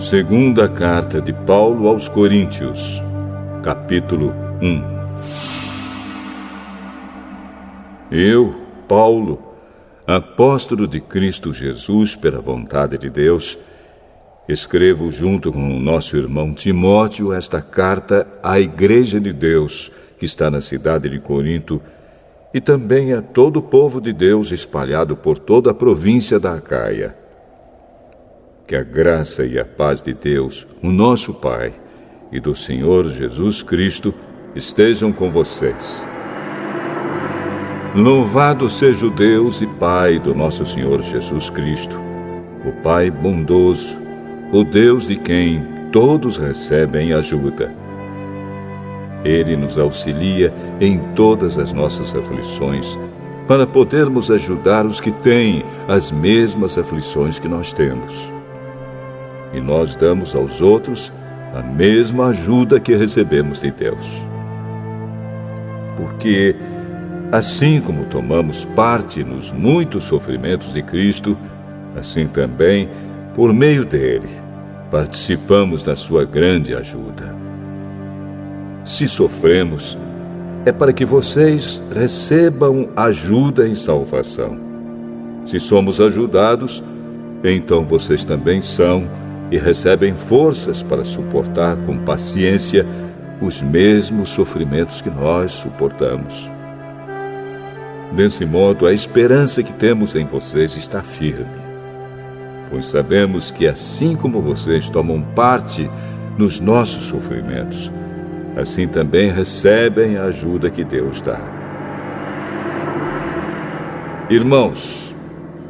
Segunda carta de Paulo aos Coríntios, capítulo 1. Eu, Paulo, apóstolo de Cristo Jesus pela vontade de Deus, escrevo junto com o nosso irmão Timóteo esta carta à Igreja de Deus que está na cidade de Corinto e também a todo o povo de Deus espalhado por toda a província da Acaia. Que a graça e a paz de Deus, o nosso Pai, e do Senhor Jesus Cristo estejam com vocês. Louvado seja o Deus e Pai do nosso Senhor Jesus Cristo, o Pai bondoso, o Deus de quem todos recebem ajuda. Ele nos auxilia em todas as nossas aflições, para podermos ajudar os que têm as mesmas aflições que nós temos. E nós damos aos outros a mesma ajuda que recebemos de Deus. Porque, assim como tomamos parte nos muitos sofrimentos de Cristo, assim também, por meio dele, participamos da sua grande ajuda. Se sofremos, é para que vocês recebam ajuda e salvação. Se somos ajudados, então vocês também são e recebem forças para suportar com paciência os mesmos sofrimentos que nós suportamos. Desse modo, a esperança que temos em vocês está firme, pois sabemos que assim como vocês tomam parte nos nossos sofrimentos, assim também recebem a ajuda que Deus dá. Irmãos,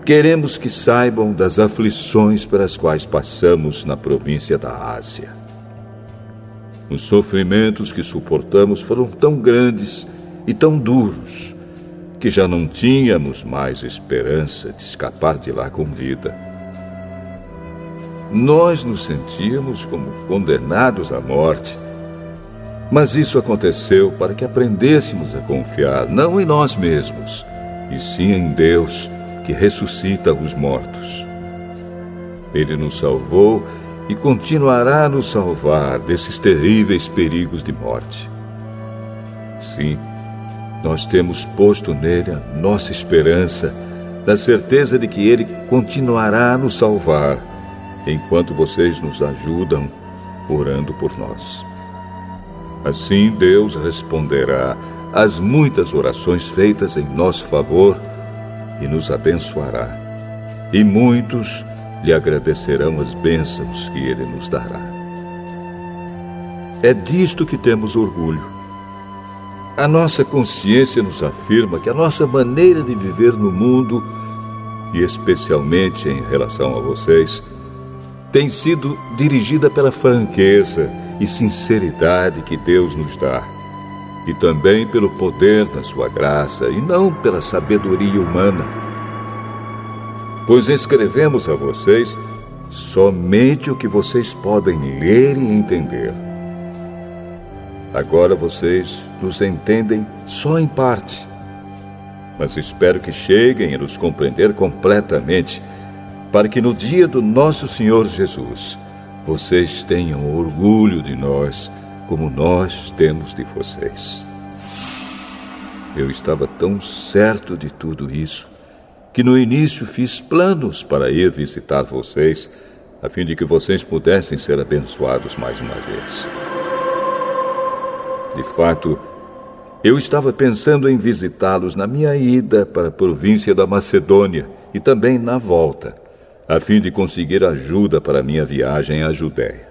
queremos que saibam das aflições pelas quais passamos na província da Ásia. Os sofrimentos que suportamos foram tão grandes e tão duros que já não tínhamos mais esperança de escapar de lá com vida. Nós nos sentíamos como condenados à morte, mas isso aconteceu para que aprendêssemos a confiar não em nós mesmos, e sim em Deus, que ressuscita os mortos. Ele nos salvou e continuará a nos salvar desses terríveis perigos de morte. Sim, nós temos posto nele a nossa esperança, da certeza de que ele continuará a nos salvar, enquanto vocês nos ajudam orando por nós. Assim Deus responderá às muitas orações feitas em nosso favor e nos abençoará. E muitos lhe agradecerão as bênçãos que ele nos dará. É disto que temos orgulho. A nossa consciência nos afirma que a nossa maneira de viver no mundo, e especialmente em relação a vocês, tem sido dirigida pela franqueza e sinceridade que Deus nos dá, e também pelo poder da sua graça, e não pela sabedoria humana. Pois escrevemos a vocês somente o que vocês podem ler e entender. Agora vocês nos entendem só em parte, mas espero que cheguem a nos compreender completamente, para que no dia do nosso Senhor Jesus, vocês tenham orgulho de nós, como nós temos de vocês. Eu estava tão certo de tudo isso, que no início fiz planos para ir visitar vocês, a fim de que vocês pudessem ser abençoados mais uma vez. De fato, eu estava pensando em visitá-los na minha ida para a província da Macedônia e também na volta, a fim de conseguir ajuda para minha viagem à Judéia.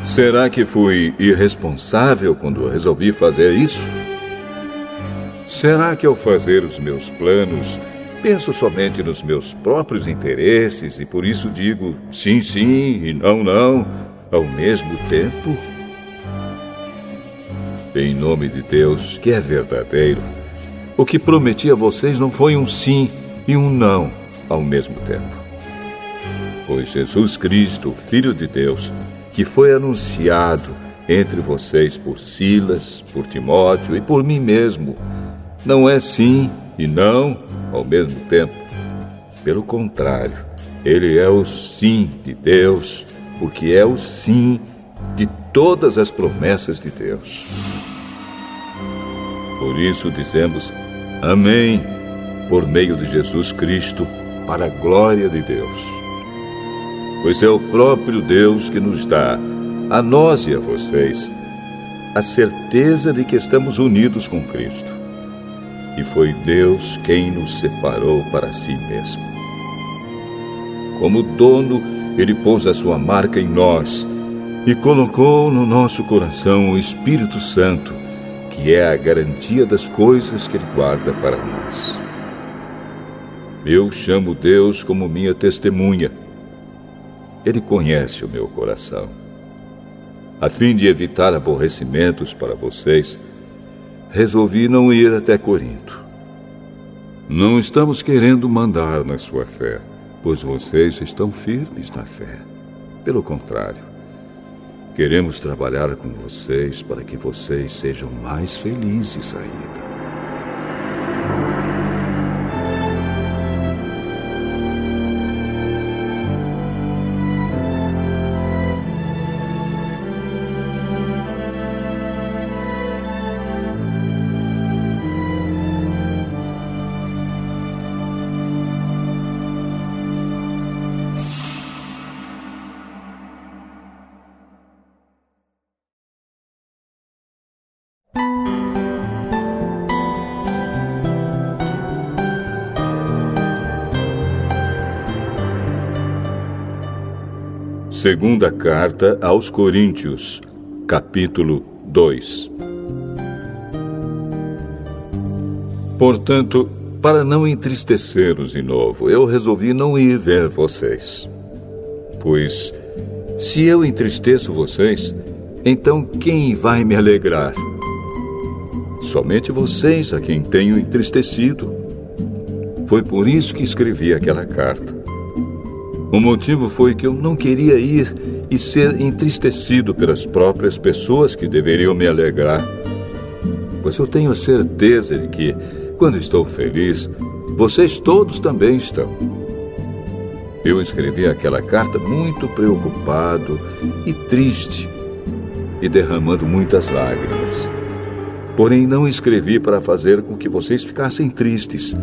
Será que fui irresponsável quando resolvi fazer isso? Será que ao fazer os meus planos, penso somente nos meus próprios interesses e por isso digo sim, sim e não, não, ao mesmo tempo? Em nome de Deus, que é verdadeiro, o que prometi a vocês não foi um sim e um não ao mesmo tempo. Pois Jesus Cristo, Filho de Deus, que foi anunciado entre vocês por Silas, por Timóteo e por mim mesmo, não é sim e não ao mesmo tempo. Pelo contrário, Ele é o sim de Deus, porque é o sim de todas as promessas de Deus. Por isso dizemos amém, por meio de Jesus Cristo, para a glória de Deus. Pois é o próprio Deus que nos dá, a nós e a vocês, a certeza de que estamos unidos com Cristo. E foi Deus quem nos separou para si mesmo. Como dono, Ele pôs a sua marca em nós e colocou no nosso coração o Espírito Santo, que é a garantia das coisas que Ele guarda para nós. Eu chamo Deus como minha testemunha. Ele conhece o meu coração. A fim de evitar aborrecimentos para vocês, resolvi não ir até Corinto. Não estamos querendo mandar na sua fé, pois vocês estão firmes na fé. Pelo contrário, queremos trabalhar com vocês para que vocês sejam mais felizes ainda. Segunda Carta aos Coríntios, capítulo 2. Portanto, para não entristecê-los de novo, eu resolvi não ir ver vocês. Pois, se eu entristeço vocês, então quem vai me alegrar? Somente vocês a quem tenho entristecido. Foi por isso que escrevi aquela carta. O motivo foi que eu não queria ir e ser entristecido pelas próprias pessoas que deveriam me alegrar. Pois eu tenho a certeza de que, quando estou feliz, vocês todos também estão. Eu escrevi aquela carta muito preocupado e triste e derramando muitas lágrimas. Porém, não escrevi para fazer com que vocês ficassem tristes,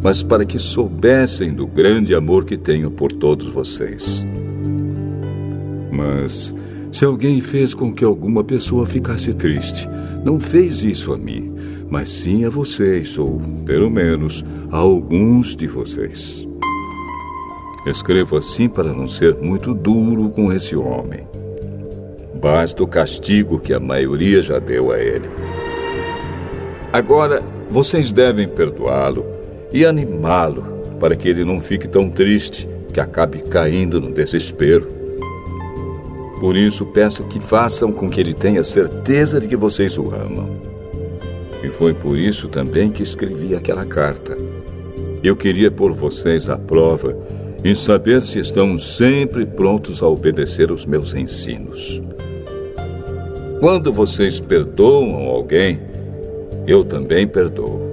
mas para que soubessem do grande amor que tenho por todos vocês. Mas, se alguém fez com que alguma pessoa ficasse triste, não fez isso a mim, mas sim a vocês, ou, pelo menos, a alguns de vocês. Escrevo assim para não ser muito duro com esse homem. Basta o castigo que a maioria já deu a ele. Agora, vocês devem perdoá-lo e animá-lo para que ele não fique tão triste que acabe caindo no desespero. Por isso, peço que façam com que ele tenha certeza de que vocês o amam. E foi por isso também que escrevi aquela carta. Eu queria pôr vocês à prova e saber se estão sempre prontos a obedecer os meus ensinos. Quando vocês perdoam alguém, eu também perdoo.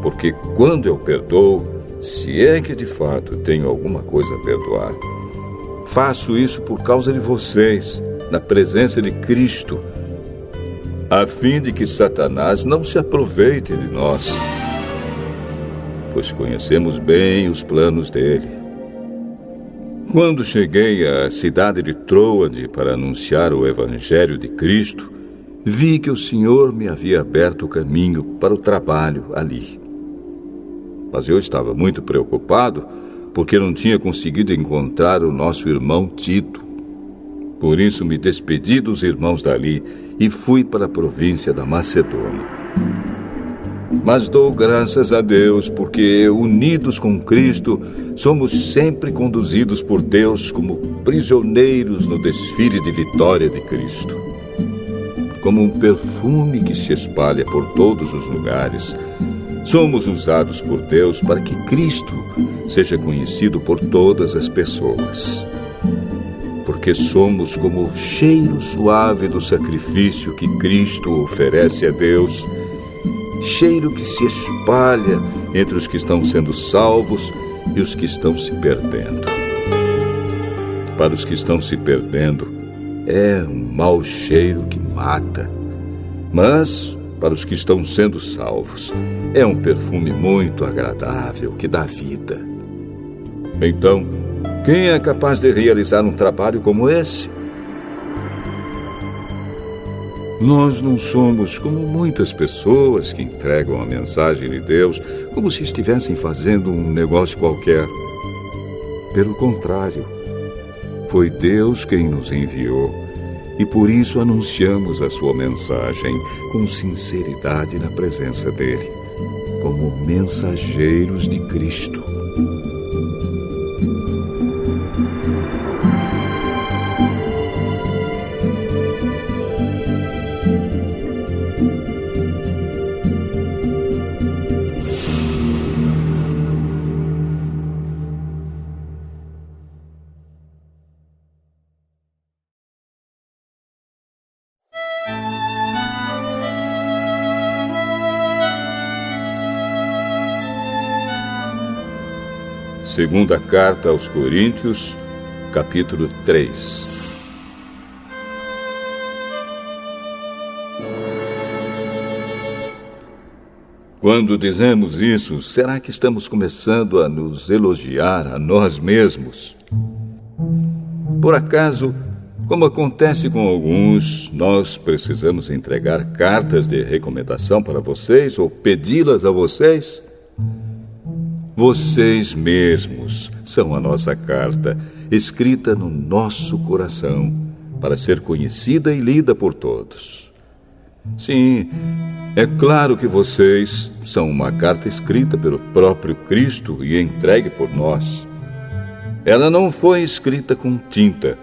Porque quando eu perdoo, se é que de fato tenho alguma coisa a perdoar, faço isso por causa de vocês, na presença de Cristo, a fim de que Satanás não se aproveite de nós, pois conhecemos bem os planos dele. Quando cheguei à cidade de Troade para anunciar o Evangelho de Cristo, vi que o Senhor me havia aberto o caminho para o trabalho ali. Mas eu estava muito preocupado porque não tinha conseguido encontrar o nosso irmão Tito. Por isso me despedi dos irmãos dali e fui para a província da Macedônia. Mas dou graças a Deus porque, unidos com Cristo, somos sempre conduzidos por Deus como prisioneiros no desfile de vitória de Cristo. Como um perfume que se espalha por todos os lugares, somos usados por Deus para que Cristo seja conhecido por todas as pessoas. Porque somos como o cheiro suave do sacrifício que Cristo oferece a Deus, cheiro que se espalha entre os que estão sendo salvos e os que estão se perdendo. Para os que estão se perdendo, é um mau cheiro que mata. Mas, para os que estão sendo salvos, é um perfume muito agradável que dá vida. Então, quem é capaz de realizar um trabalho como esse? Nós não somos como muitas pessoas que entregam a mensagem de Deus como se estivessem fazendo um negócio qualquer. Pelo contrário, foi Deus quem nos enviou e por isso anunciamos a sua mensagem com sinceridade na presença dele, como mensageiros de Cristo. Segunda carta aos Coríntios, capítulo 3. Quando dizemos isso, será que estamos começando a nos elogiar a nós mesmos? Por acaso, como acontece com alguns, nós precisamos entregar cartas de recomendação para vocês ou pedi-las a vocês? Vocês mesmos são a nossa carta, escrita no nosso coração, para ser conhecida e lida por todos. Sim, é claro que vocês são uma carta escrita pelo próprio Cristo e entregue por nós. Ela não foi escrita com tinta,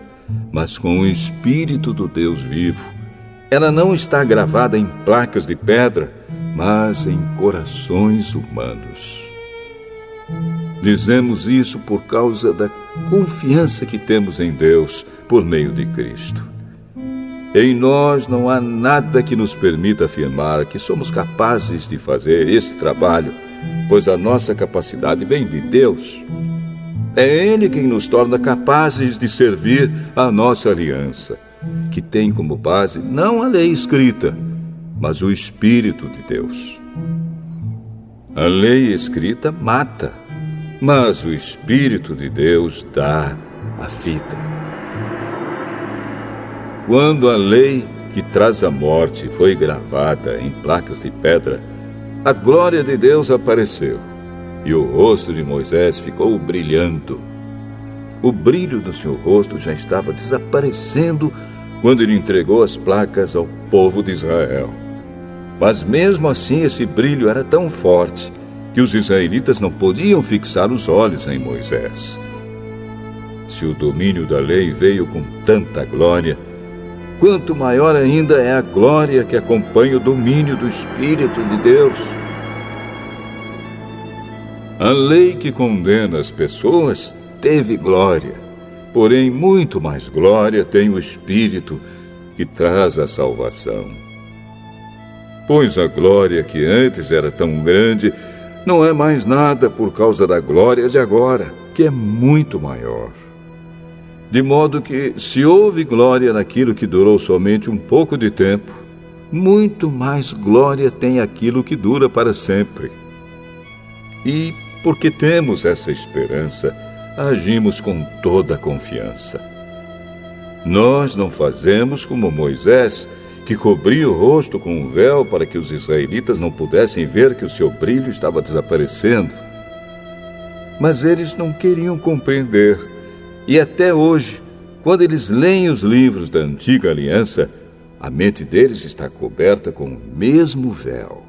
mas com o Espírito do Deus vivo. Ela não está gravada em placas de pedra, mas em corações humanos. Dizemos isso por causa da confiança que temos em Deus por meio de Cristo. Em nós não há nada que nos permita afirmar que somos capazes de fazer esse trabalho, pois a nossa capacidade vem de Deus. É Ele quem nos torna capazes de servir a nossa aliança, que tem como base não a lei escrita, mas o Espírito de Deus. A lei escrita mata, mas o Espírito de Deus dá a vida. Quando a lei que traz a morte foi gravada em placas de pedra, a glória de Deus apareceu e o rosto de Moisés ficou brilhando. O brilho do seu rosto já estava desaparecendo quando ele entregou as placas ao povo de Israel. Mas mesmo assim esse brilho era tão forte que os israelitas não podiam fixar os olhos em Moisés. Se o domínio da lei veio com tanta glória, quanto maior ainda é a glória que acompanha o domínio do Espírito de Deus. A lei que condena as pessoas teve glória, porém muito mais glória tem o Espírito que traz a salvação. Pois a glória que antes era tão grande não é mais nada por causa da glória de agora, que é muito maior. De modo que, se houve glória naquilo que durou somente um pouco de tempo, muito mais glória tem aquilo que dura para sempre. E, porque temos essa esperança, agimos com toda a confiança. Nós não fazemos como Moisés, que cobria o rosto com um véu para que os israelitas não pudessem ver que o seu brilho estava desaparecendo. Mas eles não queriam compreender. E até hoje, quando eles leem os livros da Antiga Aliança, a mente deles está coberta com o mesmo véu.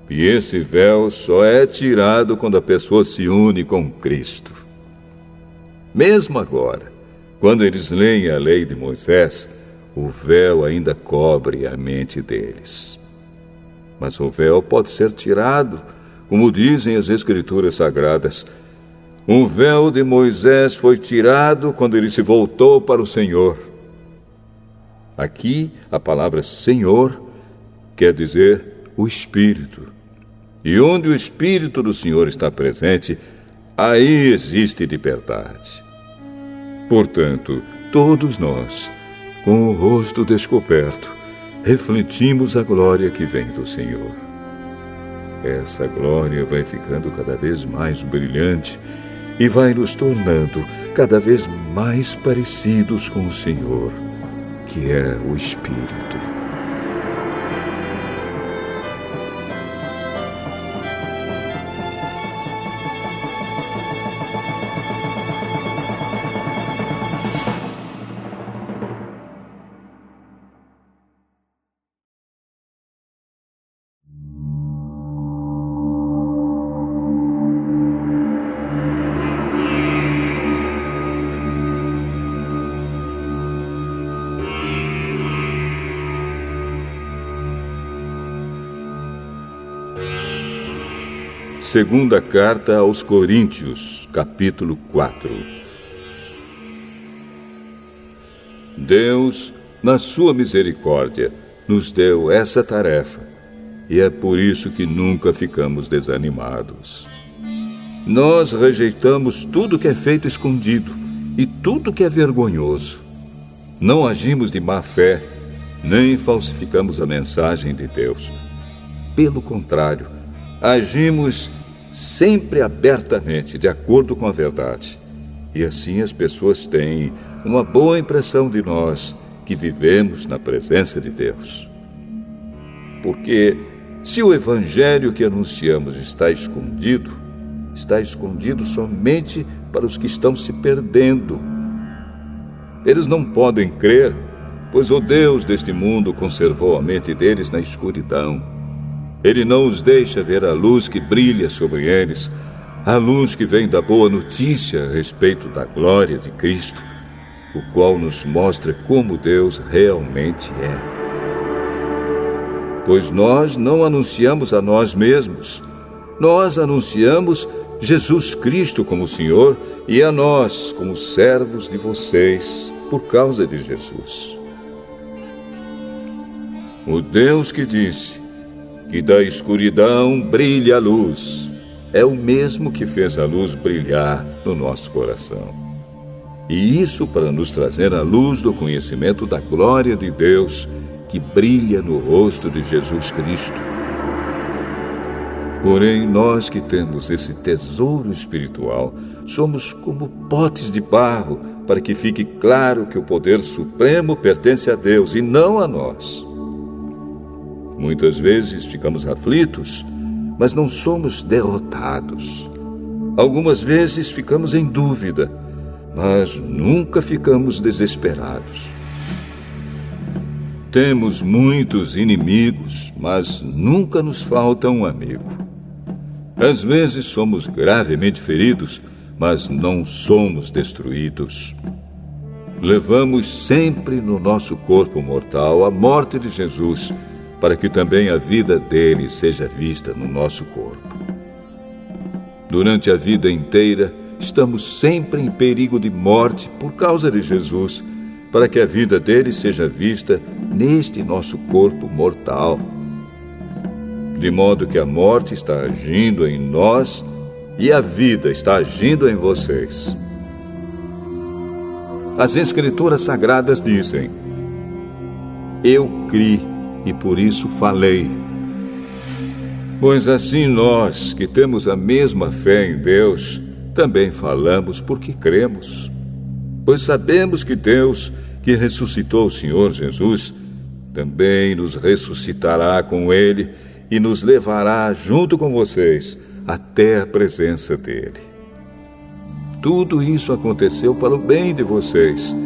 E esse véu só é tirado quando a pessoa se une com Cristo. Mesmo agora, quando eles leem a lei de Moisés, o véu ainda cobre a mente deles. Mas o véu pode ser tirado, como dizem as Escrituras Sagradas. O véu de Moisés foi tirado quando ele se voltou para o Senhor. Aqui, a palavra Senhor quer dizer o Espírito. E onde o Espírito do Senhor está presente, aí existe liberdade. Portanto, todos nós, com o rosto descoberto, refletimos a glória que vem do Senhor. Essa glória vai ficando cada vez mais brilhante e vai nos tornando cada vez mais parecidos com o Senhor, que é o Espírito. Segunda Carta aos Coríntios, capítulo 4. Deus, na sua misericórdia, nos deu essa tarefa, e é por isso que nunca ficamos desanimados. Nós rejeitamos tudo que é feito escondido e tudo que é vergonhoso. Não agimos de má fé, nem falsificamos a mensagem de Deus. Pelo contrário, agimos sempre abertamente, de acordo com a verdade. E assim as pessoas têm uma boa impressão de nós, que vivemos na presença de Deus. Porque se o evangelho que anunciamos está escondido somente para os que estão se perdendo. Eles não podem crer, pois o Deus deste mundo conservou a mente deles na escuridão. Ele não os deixa ver a luz que brilha sobre eles, a luz que vem da boa notícia a respeito da glória de Cristo, o qual nos mostra como Deus realmente é. Pois nós não anunciamos a nós mesmos, nós anunciamos Jesus Cristo como Senhor e a nós como servos de vocês por causa de Jesus. O Deus que disse que da escuridão brilha a luz, é o mesmo que fez a luz brilhar no nosso coração. E isso para nos trazer a luz do conhecimento da glória de Deus que brilha no rosto de Jesus Cristo. Porém, nós que temos esse tesouro espiritual, somos como potes de barro, para que fique claro que o poder supremo pertence a Deus e não a nós. Muitas vezes ficamos aflitos, mas não somos derrotados. Algumas vezes ficamos em dúvida, mas nunca ficamos desesperados. Temos muitos inimigos, mas nunca nos falta um amigo. Às vezes somos gravemente feridos, mas não somos destruídos. Levamos sempre no nosso corpo mortal a morte de Jesus, para que também a vida dele seja vista no nosso corpo. Durante a vida inteira, estamos sempre em perigo de morte por causa de Jesus, para que a vida dele seja vista neste nosso corpo mortal. De modo que a morte está agindo em nós e a vida está agindo em vocês. As Escrituras Sagradas dizem: eu criei e por isso falei. Pois assim nós, que temos a mesma fé em Deus, também falamos porque cremos. Pois sabemos que Deus, que ressuscitou o Senhor Jesus, também nos ressuscitará com Ele e nos levará junto com vocês até a presença dEle. Tudo isso aconteceu para o bem de vocês,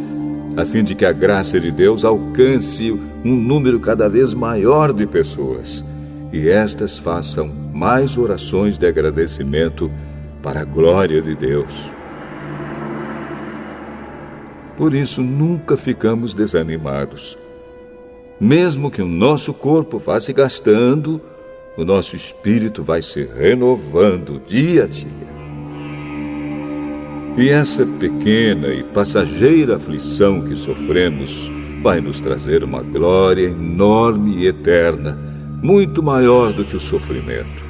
a fim de que a graça de Deus alcance um número cada vez maior de pessoas, e estas façam mais orações de agradecimento para a glória de Deus. Por isso, nunca ficamos desanimados. Mesmo que o nosso corpo vá se gastando, o nosso espírito vai se renovando dia a dia. E essa pequena e passageira aflição que sofremos vai nos trazer uma glória enorme e eterna, muito maior do que o sofrimento.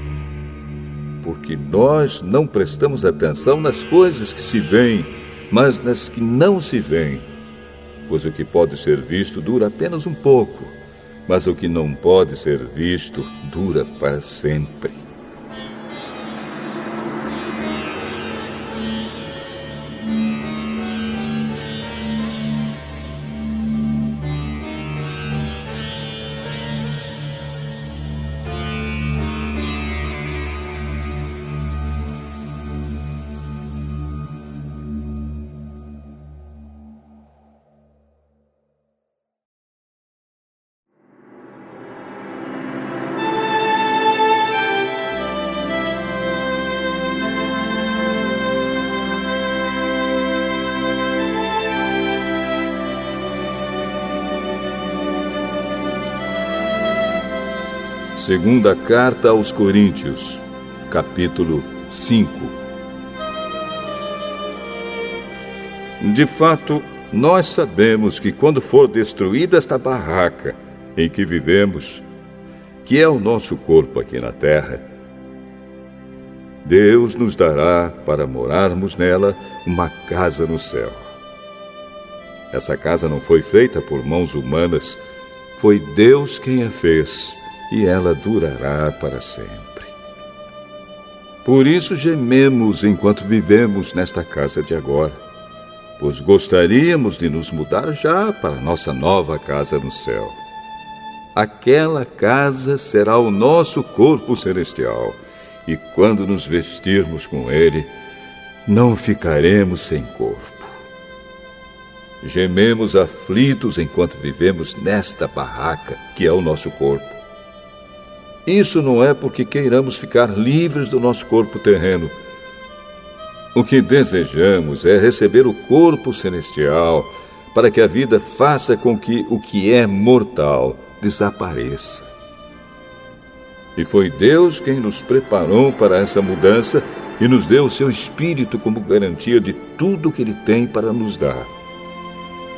porque nós não prestamos atenção nas coisas que se veem, mas nas que não se veem. Pois o que pode ser visto dura apenas um pouco, mas o que não pode ser visto dura para sempre. Segunda Carta aos Coríntios, capítulo 5. De fato, nós sabemos que quando for destruída esta barraca em que vivemos, que é o nosso corpo aqui na terra, Deus nos dará para morarmos nela uma casa no céu. Essa casa não foi feita por mãos humanas, foi Deus quem a fez. E ela durará para sempre. Por isso gememos enquanto vivemos nesta casa de agora, pois gostaríamos de nos mudar já para nossa nova casa no céu. Aquela casa será o nosso corpo celestial, e quando nos vestirmos com ele, não ficaremos sem corpo. Gememos aflitos enquanto vivemos nesta barraca, que é o nosso corpo. Isso não é porque queiramos ficar livres do nosso corpo terreno. O que desejamos é receber o corpo celestial, para que a vida faça com que o que é mortal desapareça. E foi Deus quem nos preparou para essa mudança e nos deu o seu Espírito como garantia de tudo que Ele tem para nos dar.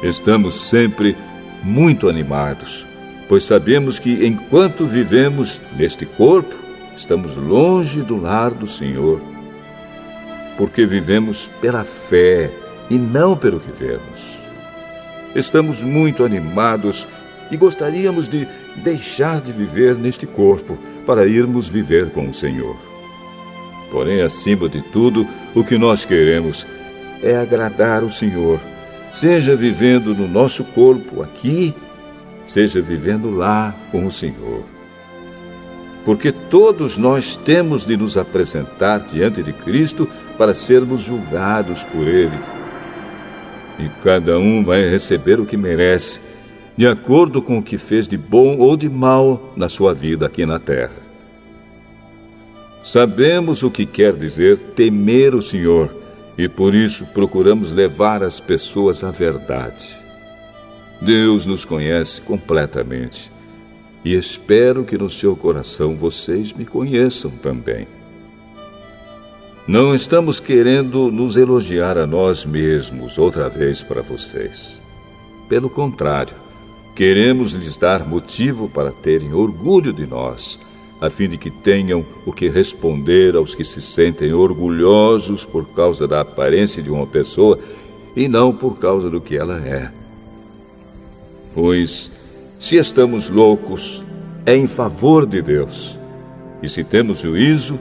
Estamos sempre muito animados, pois sabemos que enquanto vivemos neste corpo, estamos longe do lar do Senhor, porque vivemos pela fé e não pelo que vemos. Estamos muito animados e gostaríamos de deixar de viver neste corpo para irmos viver com o Senhor. Porém, acima de tudo, o que nós queremos é agradar o Senhor, seja vivendo no nosso corpo aqui, seja vivendo lá com o Senhor. Porque todos nós temos de nos apresentar diante de Cristo para sermos julgados por Ele. E cada um vai receber o que merece, de acordo com o que fez de bom ou de mal na sua vida aqui na terra. Sabemos o que quer dizer temer o Senhor, e por isso procuramos levar as pessoas à verdade. Deus nos conhece completamente e espero que no seu coração vocês me conheçam também. Não estamos querendo nos elogiar a nós mesmos outra vez para vocês. Pelo contrário, queremos lhes dar motivo para terem orgulho de nós, a fim de que tenham o que responder aos que se sentem orgulhosos por causa da aparência de uma pessoa e não por causa do que ela é. Pois, se estamos loucos, é em favor de Deus. E se temos juízo,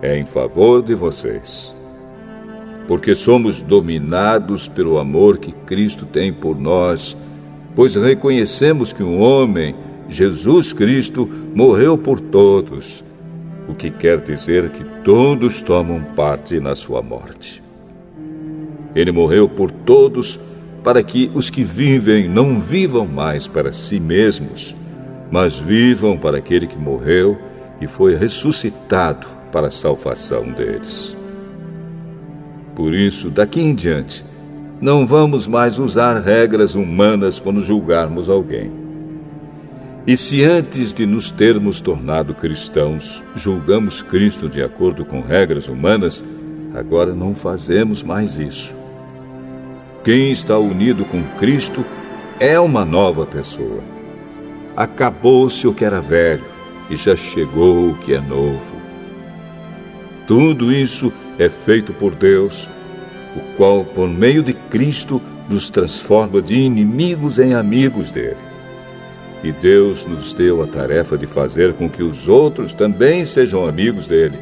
é em favor de vocês. Porque somos dominados pelo amor que Cristo tem por nós, pois reconhecemos que um homem, Jesus Cristo, morreu por todos, o que quer dizer que todos tomam parte na sua morte. Ele morreu por todos, para que os que vivem não vivam mais para si mesmos, mas vivam para aquele que morreu e foi ressuscitado para a salvação deles. Por isso, daqui em diante, não vamos mais usar regras humanas quando julgarmos alguém. E se antes de nos termos tornado cristãos, julgamos Cristo de acordo com regras humanas, agora não fazemos mais isso. Quem está unido com Cristo é uma nova pessoa. Acabou-se o que era velho e já chegou o que é novo. tudo isso é feito por Deus, o qual, por meio de Cristo, nos transforma de inimigos em amigos dele. E Deus nos deu a tarefa de fazer com que os outros também sejam amigos dele.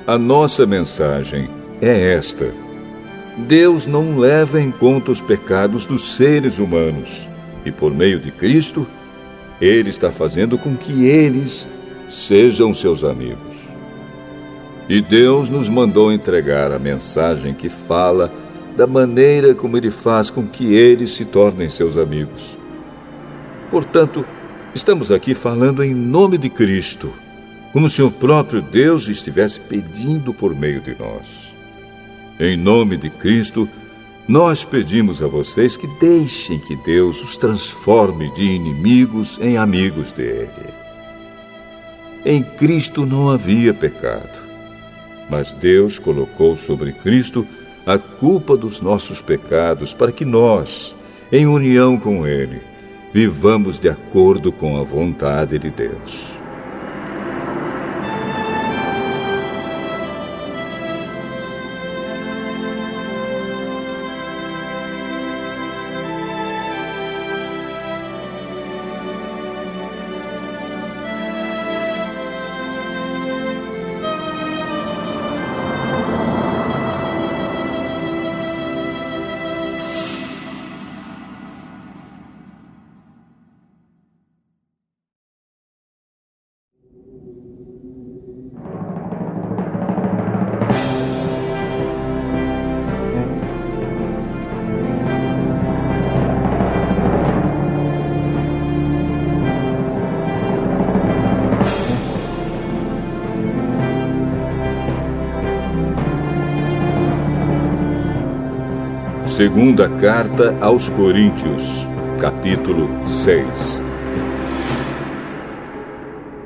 A nossa mensagem é esta: Deus não leva em conta os pecados dos seres humanos, e por meio de Cristo, Ele está fazendo com que eles sejam seus amigos. E Deus nos mandou entregar a mensagem que fala da maneira como Ele faz com que eles se tornem seus amigos. Portanto, estamos aqui falando em nome de Cristo, como se o próprio Deus estivesse pedindo por meio de nós. Em nome de Cristo, nós pedimos a vocês que deixem que Deus os transforme de inimigos em amigos dele. Em Cristo não havia pecado, mas Deus colocou sobre Cristo a culpa dos nossos pecados para que nós, em união com Ele, vivamos de acordo com a vontade de Deus. Segunda Carta aos Coríntios, capítulo 6.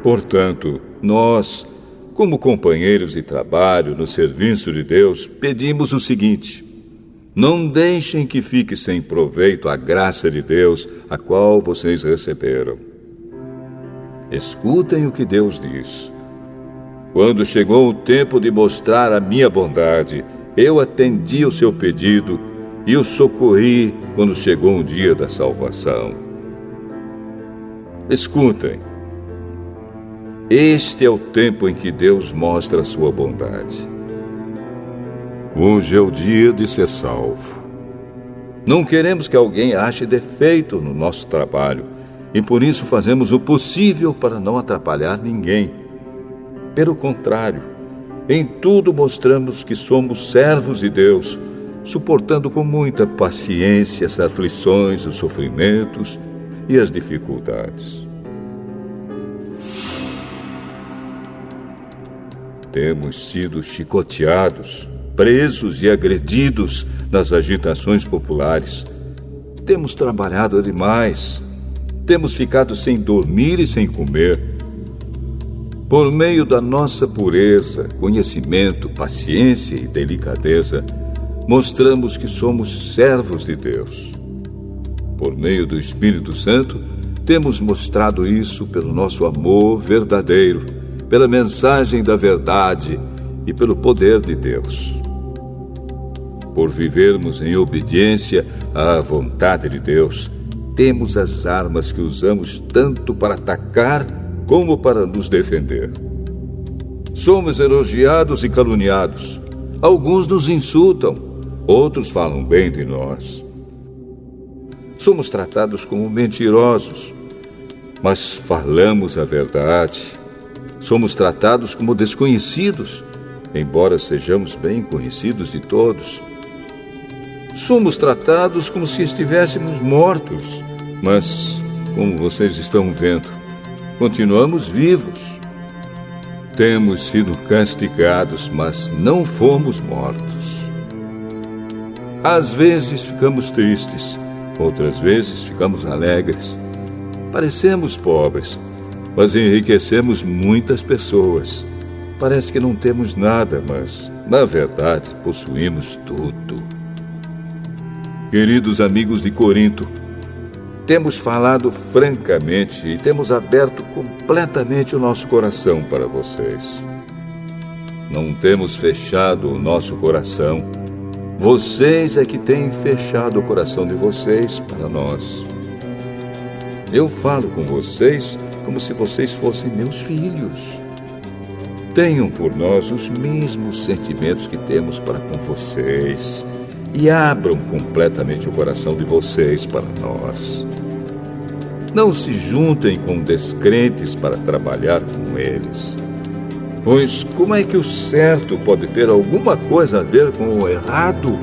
Portanto, nós, como companheiros de trabalho no serviço de Deus, pedimos o seguinte: não deixem que fique sem proveito a graça de Deus, a qual vocês receberam. Escutem o que Deus diz. Quando chegou o tempo de mostrar a minha bondade, eu atendi o seu pedido e o socorri quando chegou o dia da salvação. Escutem. Este é o tempo em que Deus mostra a sua bondade. Hoje é o dia de ser salvo. Não queremos que alguém ache defeito no nosso trabalho e por isso fazemos o possível para não atrapalhar ninguém. Pelo contrário, em tudo mostramos que somos servos de Deus, suportando com muita paciência as aflições, os sofrimentos e as dificuldades. Temos sido chicoteados, presos e agredidos nas agitações populares. Temos trabalhado demais. Temos ficado sem dormir e sem comer. Por meio da nossa pureza, conhecimento, paciência e delicadeza, mostramos que somos servos de Deus. Por meio do Espírito Santo, temos mostrado isso pelo nosso amor verdadeiro, pela mensagem da verdade e pelo poder de Deus. Por vivermos em obediência à vontade de Deus, temos as armas que usamos tanto para atacar como para nos defender. Somos elogiados e caluniados. Alguns nos insultam, outros falam bem de nós. Somos tratados como mentirosos, mas falamos a verdade. Somos tratados como desconhecidos, embora sejamos bem conhecidos de todos. Somos tratados como se estivéssemos mortos, mas, como vocês estão vendo, continuamos vivos. Temos sido castigados, mas não fomos mortos. Às vezes ficamos tristes, outras vezes ficamos alegres. Parecemos pobres, mas enriquecemos muitas pessoas. Parece que não temos nada, mas, na verdade, possuímos tudo. Queridos amigos de Corinto, temos falado francamente e temos aberto completamente o nosso coração para vocês. Não temos fechado o nosso coração. Vocês é que têm fechado o coração de vocês para nós. Eu falo com vocês como se vocês fossem meus filhos. Tenham por nós os mesmos sentimentos que temos para com vocês e abram completamente o coração de vocês para nós. Não se juntem com descrentes para trabalhar com eles. Pois como é que o certo pode ter alguma coisa a ver com o errado?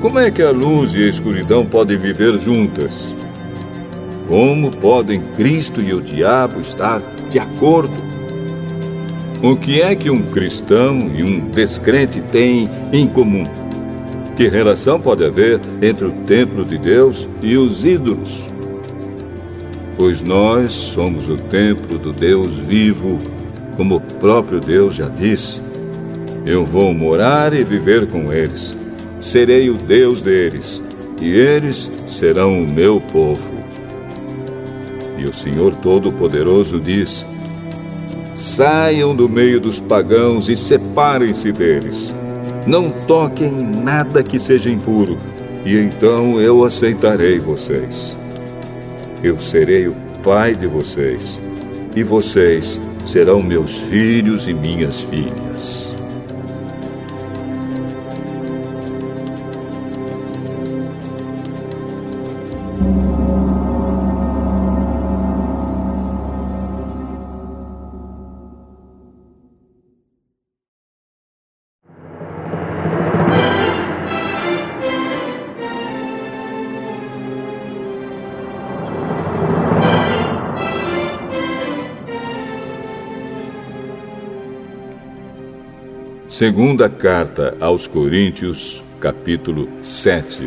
Como é que a luz e a escuridão podem viver juntas? Como podem Cristo e o diabo estar de acordo? O que é que um cristão e um descrente têm em comum? Que relação pode haver entre o templo de Deus e os ídolos? Pois nós somos o templo do Deus vivo, como o próprio Deus já disse. Eu vou morar e viver com eles. Serei o Deus deles, e eles serão o meu povo. E o Senhor Todo-Poderoso diz: saiam do meio dos pagãos e separem-se deles. Não toquem em nada que seja impuro, e então eu aceitarei vocês. Eu serei o pai de vocês, e vocês serão meus filhos e minhas filhas. Segunda carta aos Coríntios, capítulo 7.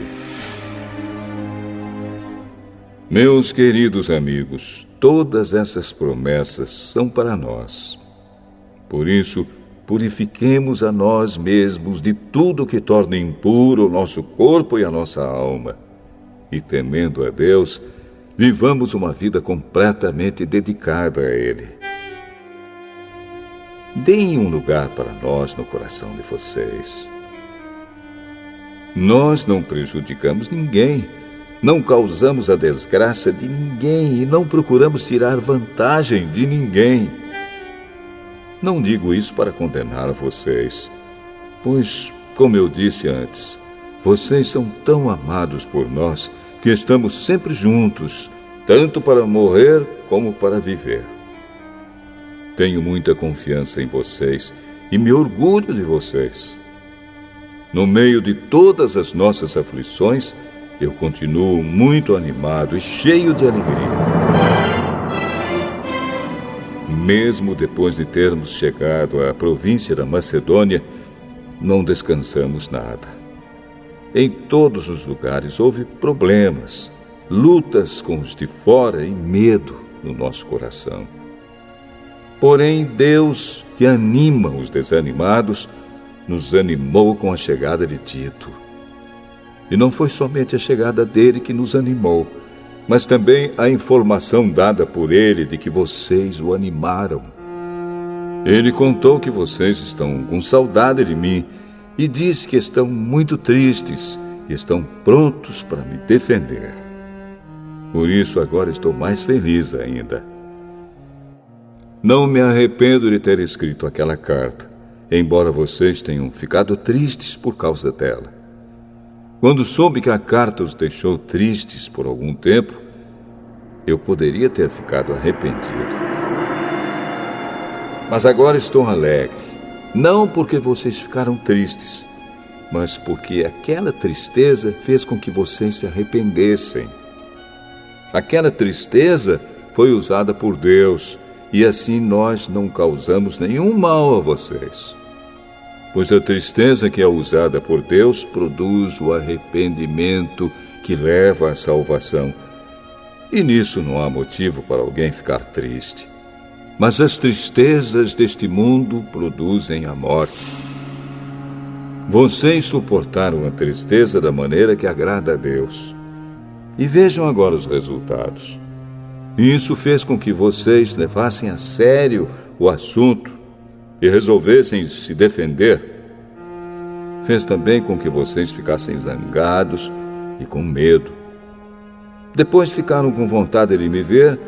Meus queridos amigos, todas essas promessas são para nós. Por isso, purifiquemos a nós mesmos de tudo que torne impuro o nosso corpo e a nossa alma. E, temendo a Deus, vivamos uma vida completamente dedicada a Ele. Deem um lugar para nós no coração de vocês. Nós não prejudicamos ninguém, não causamos a desgraça de ninguém e não procuramos tirar vantagem de ninguém. Não digo isso para condenar vocês, pois, como eu disse antes, vocês são tão amados por nós que estamos sempre juntos, tanto para morrer como para viver. Tenho muita confiança em vocês e me orgulho de vocês. No meio de todas as nossas aflições, eu continuo muito animado e cheio de alegria. Mesmo depois de termos chegado à província da Macedônia, não descansamos nada. Em todos os lugares houve problemas, lutas com os de fora e medo no nosso coração. Porém, Deus, que anima os desanimados, nos animou com a chegada de Tito. E não foi somente a chegada dele que nos animou, mas também a informação dada por ele de que vocês o animaram. Ele contou que vocês estão com saudade de mim e disse que estão muito tristes e estão prontos para me defender. Por isso, agora estou mais feliz ainda. Não me arrependo de ter escrito aquela carta, embora vocês tenham ficado tristes por causa dela. Quando soube que a carta os deixou tristes por algum tempo, eu poderia ter ficado arrependido. Mas agora estou alegre, não porque vocês ficaram tristes, mas porque aquela tristeza fez com que vocês se arrependessem. Aquela tristeza foi usada por Deus, e assim nós não causamos nenhum mal a vocês. Pois a tristeza que é usada por Deus produz o arrependimento que leva à salvação. E nisso não há motivo para alguém ficar triste. Mas as tristezas deste mundo produzem a morte. Vocês suportaram a tristeza da maneira que agrada a Deus. E vejam agora os resultados. Isso fez com que vocês levassem a sério o assunto e resolvessem se defender, fez também com que vocês ficassem zangados e com medo. Depois ficaram com vontade de me ver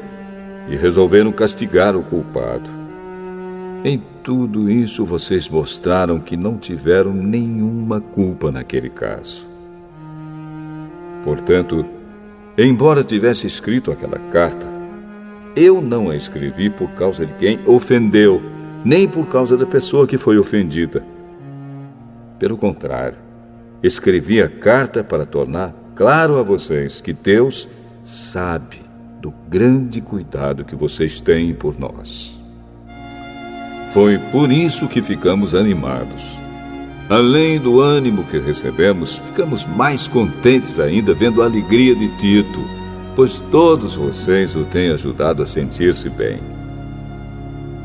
e resolveram castigar o culpado. Em tudo isso, vocês mostraram que não tiveram nenhuma culpa naquele caso. Portanto, embora tivesse escrito aquela carta, eu não a escrevi por causa de quem ofendeu, nem por causa da pessoa que foi ofendida. Pelo contrário, escrevi a carta para tornar claro a vocês que Deus sabe do grande cuidado que vocês têm por nós. Foi por isso que ficamos animados. Além do ânimo que recebemos, ficamos mais contentes ainda vendo a alegria de Tito, pois todos vocês o têm ajudado a sentir-se bem.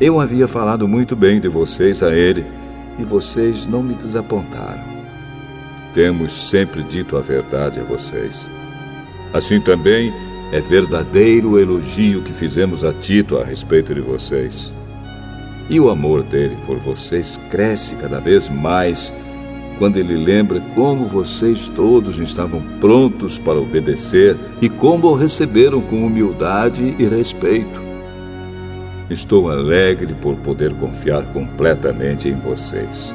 Eu havia falado muito bem de vocês a ele, e vocês não me desapontaram. Temos sempre dito a verdade a vocês. Assim também é verdadeiro o elogio que fizemos a Tito a respeito de vocês. E o amor dele por vocês cresce cada vez mais quando ele lembra como vocês todos estavam prontos para obedecer e como o receberam com humildade e respeito. Estou alegre por poder confiar completamente em vocês.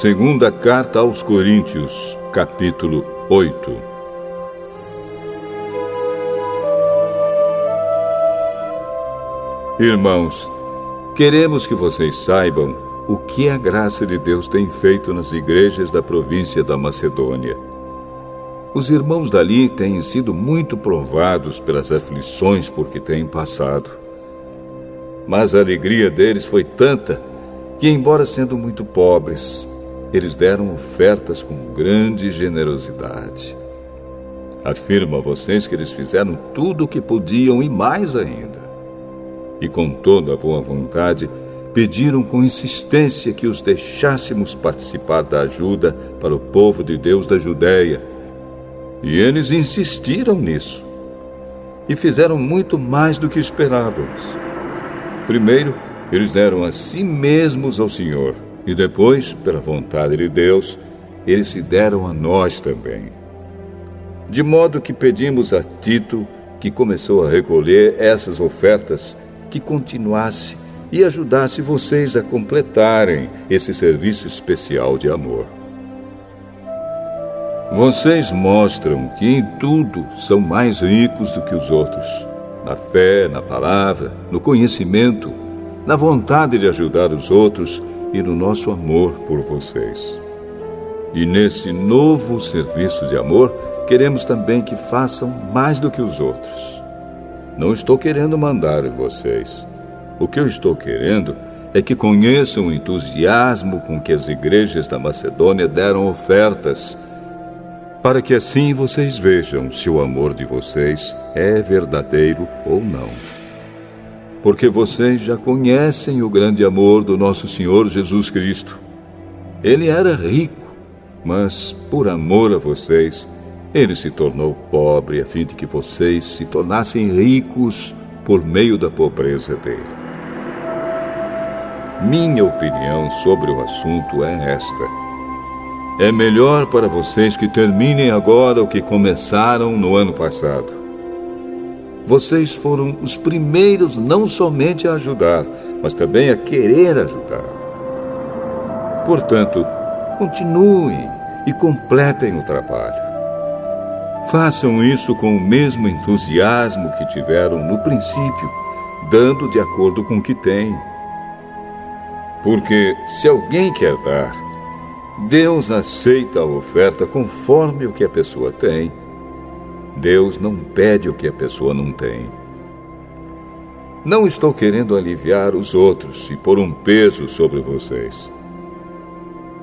Segunda Carta aos Coríntios, capítulo 8. Irmãos, queremos que vocês saibam o que a graça de Deus tem feito nas igrejas da província da Macedônia. Os irmãos dali têm sido muito provados pelas aflições por que têm passado. Mas a alegria deles foi tanta que, embora sendo muito pobres, eles deram ofertas com grande generosidade. Afirmo a vocês que eles fizeram tudo o que podiam e mais ainda. E com toda a boa vontade, pediram com insistência que os deixássemos participar da ajuda para o povo de Deus da Judéia. E eles insistiram nisso. E fizeram muito mais do que esperávamos. Primeiro, eles deram a si mesmos ao Senhor. E depois, pela vontade de Deus, eles se deram a nós também. De modo que pedimos a Tito, que começou a recolher essas ofertas, que continuasse e ajudasse vocês a completarem esse serviço especial de amor. Vocês mostram que em tudo são mais ricos do que os outros, na fé, na palavra, no conhecimento, na vontade de ajudar os outros e no nosso amor por vocês. E nesse novo serviço de amor, queremos também que façam mais do que os outros. Não estou querendo mandar em vocês. O que eu estou querendo é que conheçam o entusiasmo com que as igrejas da Macedônia deram ofertas, para que assim vocês vejam se o amor de vocês é verdadeiro ou não. Porque vocês já conhecem o grande amor do nosso Senhor Jesus Cristo. Ele era rico, mas por amor a vocês, ele se tornou pobre a fim de que vocês se tornassem ricos por meio da pobreza dele. Minha opinião sobre o assunto é esta: é melhor para vocês que terminem agora o que começaram no ano passado. Vocês foram os primeiros não somente a ajudar, mas também a querer ajudar. Portanto, continuem e completem o trabalho. Façam isso com o mesmo entusiasmo que tiveram no princípio, dando de acordo com o que têm. Porque se alguém quer dar, Deus aceita a oferta conforme o que a pessoa tem. Deus não pede o que a pessoa não tem. Não estou querendo aliviar os outros e pôr um peso sobre vocês.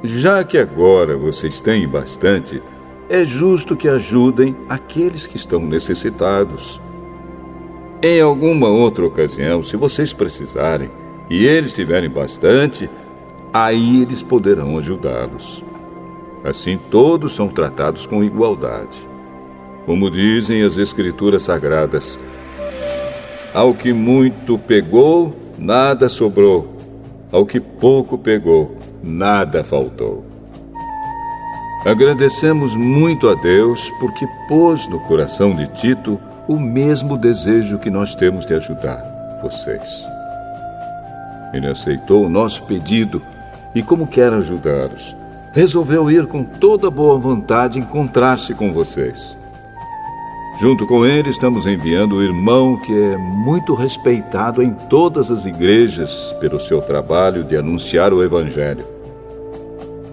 Já que agora vocês têm bastante, é justo que ajudem aqueles que estão necessitados. Em alguma outra ocasião, se vocês precisarem e eles tiverem bastante, aí eles poderão ajudá-los. Assim, todos são tratados com igualdade. Como dizem as Escrituras Sagradas, ao que muito pegou, nada sobrou. Ao que pouco pegou, nada faltou. Agradecemos muito a Deus porque pôs no coração de Tito o mesmo desejo que nós temos de ajudar vocês. Ele aceitou o nosso pedido e, como quer ajudá-los, resolveu ir com toda boa vontade encontrar-se com vocês. Junto com ele, estamos enviando o irmão que é muito respeitado em todas as igrejas pelo seu trabalho de anunciar o Evangelho.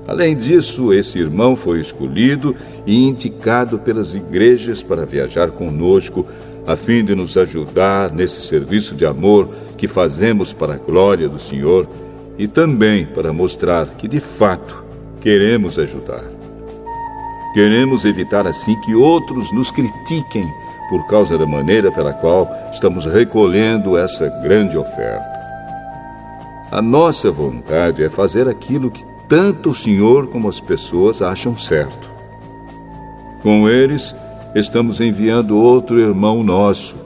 Além disso, esse irmão foi escolhido e indicado pelas igrejas para viajar conosco, a fim de nos ajudar nesse serviço de amor que fazemos para a glória do Senhor e também para mostrar que, de fato, queremos ajudar. Queremos evitar assim que outros nos critiquem por causa da maneira pela qual estamos recolhendo essa grande oferta. A nossa vontade é fazer aquilo que tanto o Senhor como as pessoas acham certo. Com eles, estamos enviando outro irmão nosso.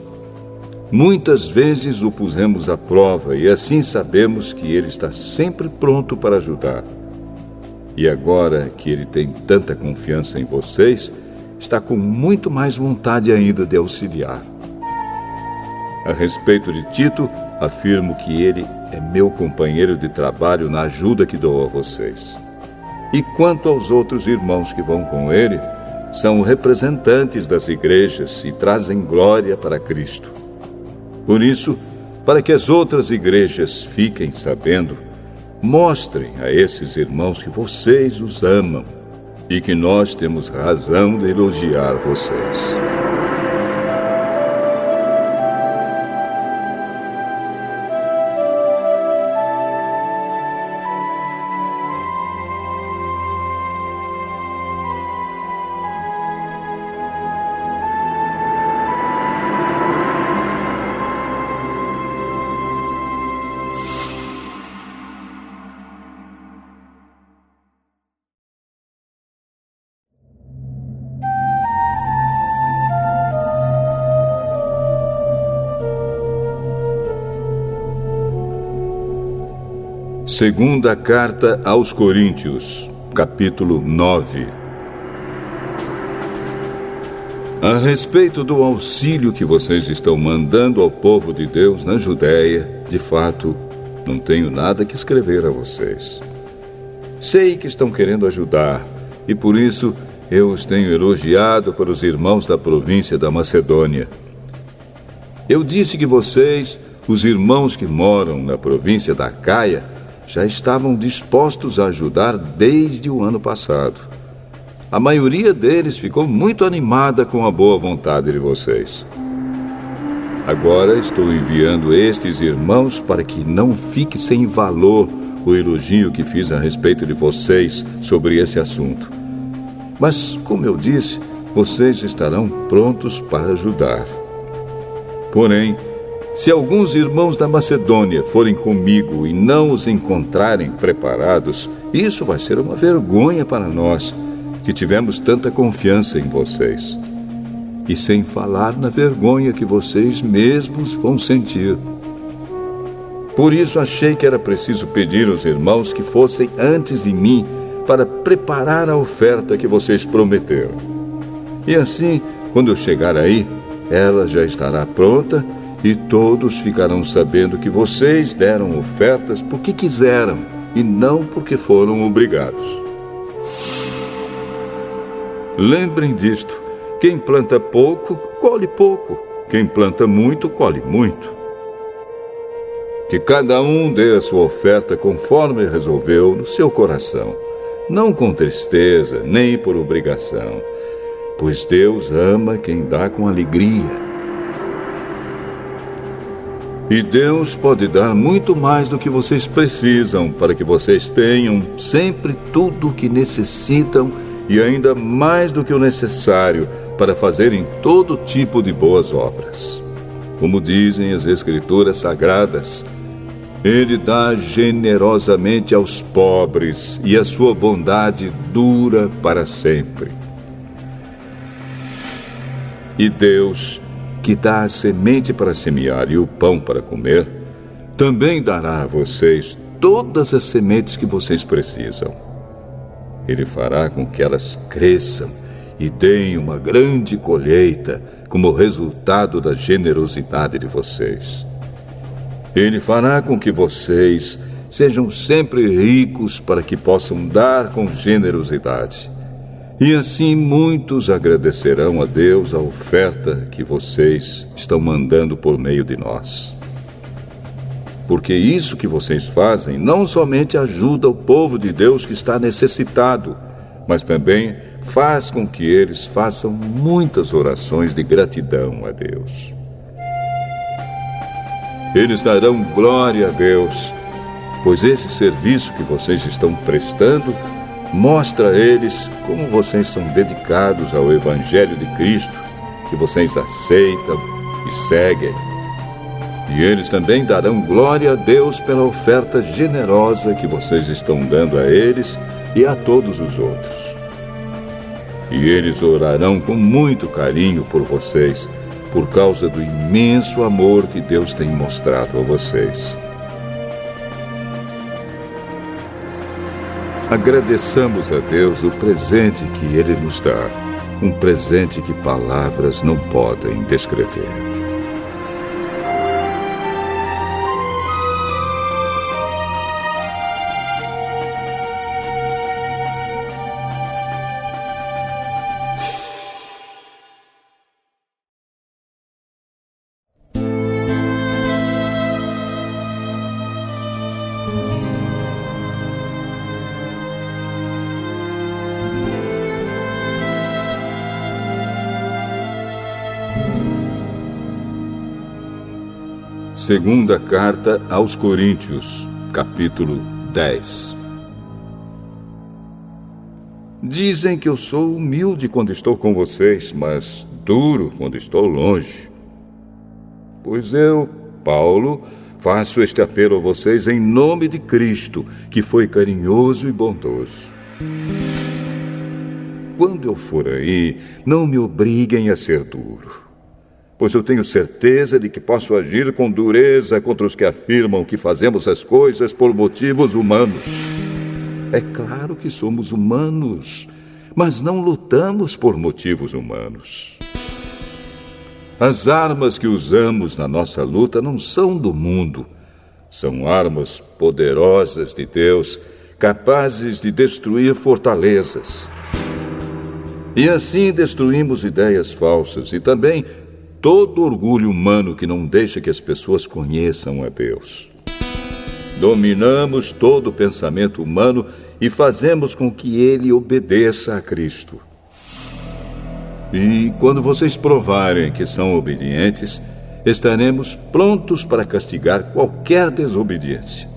Muitas vezes o pusemos à prova e assim sabemos que ele está sempre pronto para ajudar. E agora que ele tem tanta confiança em vocês, está com muito mais vontade ainda de auxiliar. A respeito de Tito, afirmo que ele é meu companheiro de trabalho na ajuda que dou a vocês. E quanto aos outros irmãos que vão com ele, são representantes das igrejas e trazem glória para Cristo. Por isso, para que as outras igrejas fiquem sabendo, mostrem a esses irmãos que vocês os amam e que nós temos razão de elogiar vocês. Segunda Carta aos Coríntios, capítulo 9. A respeito do auxílio que vocês estão mandando ao povo de Deus na Judéia, de fato, não tenho nada que escrever a vocês. Sei que estão querendo ajudar, e por isso eu os tenho elogiado para os irmãos da província da Macedônia. Eu disse que vocês, os irmãos que moram na província da Acaia, já estavam dispostos a ajudar desde o ano passado. A maioria deles ficou muito animada com a boa vontade de vocês. Agora estou enviando estes irmãos para que não fique sem valor o elogio que fiz a respeito de vocês sobre esse assunto. Mas, como eu disse, vocês estarão prontos para ajudar. Porém, se alguns irmãos da Macedônia forem comigo e não os encontrarem preparados, isso vai ser uma vergonha para nós, que tivemos tanta confiança em vocês. E sem falar na vergonha que vocês mesmos vão sentir. Por isso achei que era preciso pedir aos irmãos que fossem antes de mim para preparar a oferta que vocês prometeram. E assim, quando eu chegar aí, ela já estará pronta e todos ficarão sabendo que vocês deram ofertas porque quiseram e não porque foram obrigados. Lembrem disto: quem planta pouco, colhe pouco. Quem planta muito, colhe muito. Que cada um dê a sua oferta conforme resolveu no seu coração, não com tristeza, nem por obrigação, pois Deus ama quem dá com alegria. E Deus pode dar muito mais do que vocês precisam para que vocês tenham sempre tudo o que necessitam e ainda mais do que o necessário para fazerem todo tipo de boas obras. Como dizem as Escrituras Sagradas, Ele dá generosamente aos pobres e a sua bondade dura para sempre. E Deus, que dá a semente para semear e o pão para comer, também dará a vocês todas as sementes que vocês precisam. Ele fará com que elas cresçam e deem uma grande colheita como resultado da generosidade de vocês. Ele fará com que vocês sejam sempre ricos para que possam dar com generosidade. E assim muitos agradecerão a Deus a oferta que vocês estão mandando por meio de nós. Porque isso que vocês fazem não somente ajuda o povo de Deus que está necessitado, mas também faz com que eles façam muitas orações de gratidão a Deus. Eles darão glória a Deus, pois esse serviço que vocês estão prestando mostra a eles como vocês são dedicados ao Evangelho de Cristo, que vocês aceitam e seguem. E eles também darão glória a Deus pela oferta generosa que vocês estão dando a eles e a todos os outros. E eles orarão com muito carinho por vocês, por causa do imenso amor que Deus tem mostrado a vocês. Agradeçamos a Deus o presente que Ele nos dá, um presente que palavras não podem descrever. Segunda Carta aos Coríntios, capítulo 10. Dizem que eu sou humilde quando estou com vocês, mas duro quando estou longe. Pois eu, Paulo, faço este apelo a vocês em nome de Cristo, que foi carinhoso e bondoso. Quando eu for aí, não me obriguem a ser duro, pois eu tenho certeza de que posso agir com dureza contra os que afirmam que fazemos as coisas por motivos humanos. É claro que somos humanos, mas não lutamos por motivos humanos. As armas que usamos na nossa luta não são do mundo. São armas poderosas de Deus, capazes de destruir fortalezas. E assim destruímos ideias falsas e também todo orgulho humano que não deixa que as pessoas conheçam a Deus. Dominamos todo o pensamento humano e fazemos com que ele obedeça a Cristo. E quando vocês provarem que são obedientes, estaremos prontos para castigar qualquer desobediência.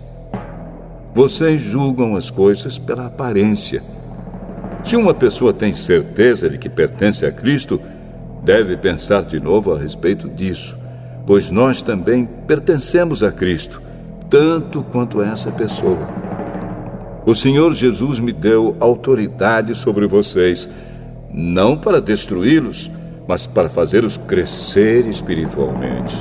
Vocês julgam as coisas pela aparência. Se uma pessoa tem certeza de que pertence a Cristo, deve pensar de novo a respeito disso, pois nós também pertencemos a Cristo, tanto quanto essa pessoa. O Senhor Jesus me deu autoridade sobre vocês, não para destruí-los, mas para fazê-los crescer espiritualmente.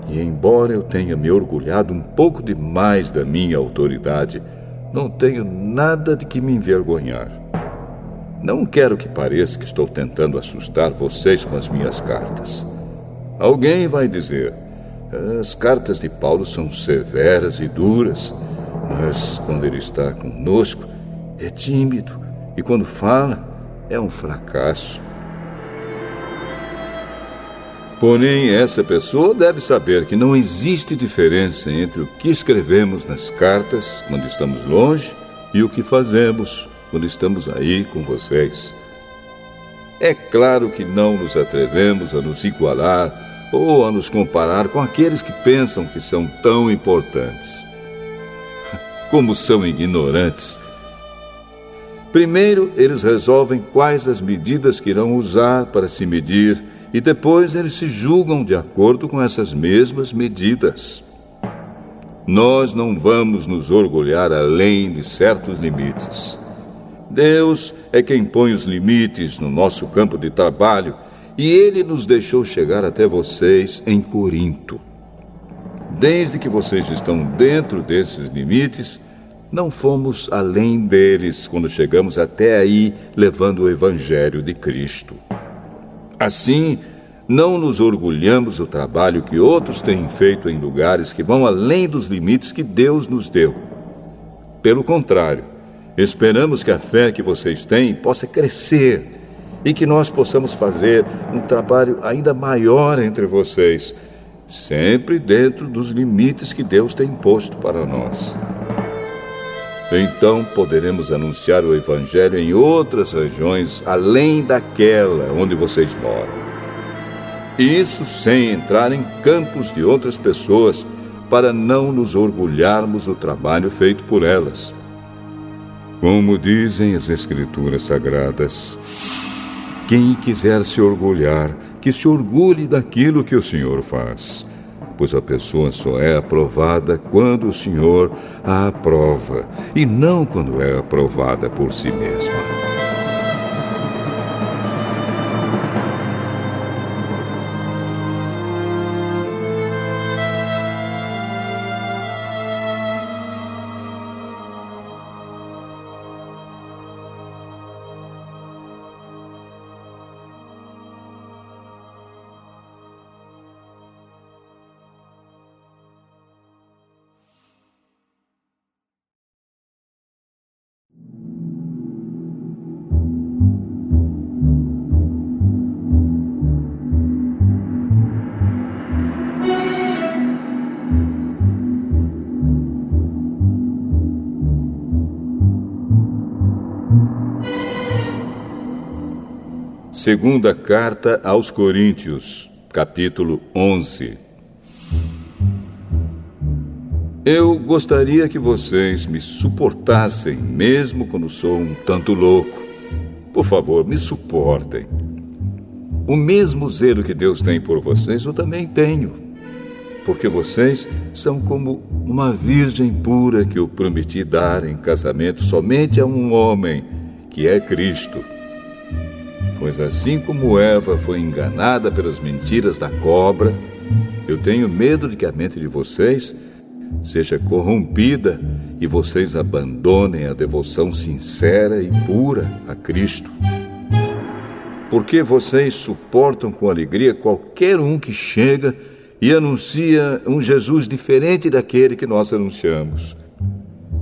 E embora eu tenha me orgulhado um pouco demais da minha autoridade, não tenho nada de que me envergonhar. Não quero que pareça que estou tentando assustar vocês com as minhas cartas. Alguém vai dizer, as cartas de Paulo são severas e duras, mas quando ele está conosco, é tímido, e quando fala, é um fracasso. Porém, essa pessoa deve saber que não existe diferença entre o que escrevemos nas cartas quando estamos longe e o que fazemos quando estamos aí com vocês. É claro que não nos atrevemos a nos igualar ou a nos comparar com aqueles que pensam que são tão importantes. Como são ignorantes! Primeiro, eles resolvem quais as medidas que irão usar para se medir, e depois eles se julgam de acordo com essas mesmas medidas. Nós não vamos nos orgulhar além de certos limites. Deus é quem põe os limites no nosso campo de trabalho, e Ele nos deixou chegar até vocês em Corinto. Desde que vocês estão dentro desses limites, não fomos além deles quando chegamos até aí levando o Evangelho de Cristo. Assim, não nos orgulhamos do trabalho que outros têm feito em lugares que vão além dos limites que Deus nos deu. Pelo contrário, esperamos que a fé que vocês têm possa crescer e que nós possamos fazer um trabalho ainda maior entre vocês, sempre dentro dos limites que Deus tem posto para nós. Então poderemos anunciar o Evangelho em outras regiões além daquela onde vocês moram. Isso sem entrar em campos de outras pessoas, para não nos orgulharmos do trabalho feito por elas. Como dizem as Escrituras Sagradas, quem quiser se orgulhar, que se orgulhe daquilo que o Senhor faz, pois a pessoa só é aprovada quando o Senhor a aprova, e não quando é aprovada por si mesma. Segunda Carta aos Coríntios, capítulo 11. Eu gostaria que vocês me suportassem, mesmo quando sou um tanto louco. Por favor, me suportem. O mesmo zelo que Deus tem por vocês, eu também tenho. Porque vocês são como uma virgem pura que eu prometi dar em casamento somente a um homem, que é Cristo. Pois assim como Eva foi enganada pelas mentiras da cobra, eu tenho medo de que a mente de vocês seja corrompida e vocês abandonem a devoção sincera e pura a Cristo. Porque vocês suportam com alegria qualquer um que chega e anuncia um Jesus diferente daquele que nós anunciamos.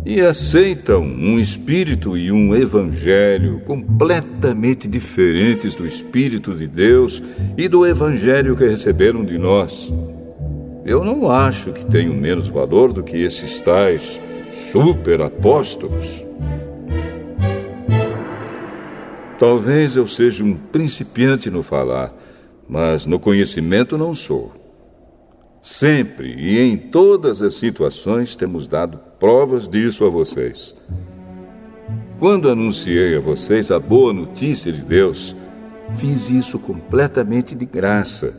E aceitam um espírito e um evangelho completamente diferentes do Espírito de Deus e do evangelho que receberam de nós. Eu não acho que tenho menos valor do que esses tais superapóstolos. Talvez eu seja um principiante no falar, mas no conhecimento não sou. Sempre e em todas as situações temos dado provas disso a vocês. Quando anunciei a vocês a boa notícia de Deus, fiz isso completamente de graça.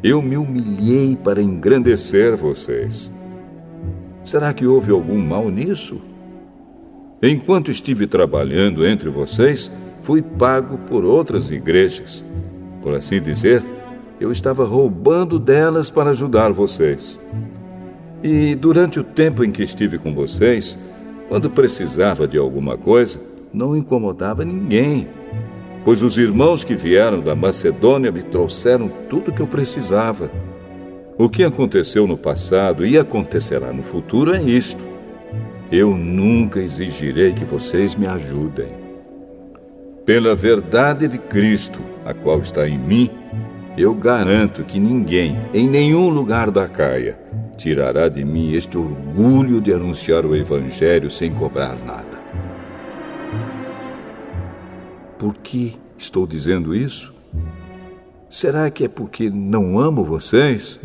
Eu me humilhei para engrandecer vocês. Será que houve algum mal nisso? Enquanto estive trabalhando entre vocês, fui pago por outras igrejas. Por assim dizer, eu estava roubando delas para ajudar vocês. E durante o tempo em que estive com vocês, quando precisava de alguma coisa, não incomodava ninguém, pois os irmãos que vieram da Macedônia me trouxeram tudo o que eu precisava. O que aconteceu no passado e acontecerá no futuro é isto: eu nunca exigirei que vocês me ajudem. Pela verdade de Cristo, a qual está em mim, eu garanto que ninguém, em nenhum lugar da Acaia, tirará de mim este orgulho de anunciar o Evangelho sem cobrar nada. Por que estou dizendo isso? Será que é porque não amo vocês?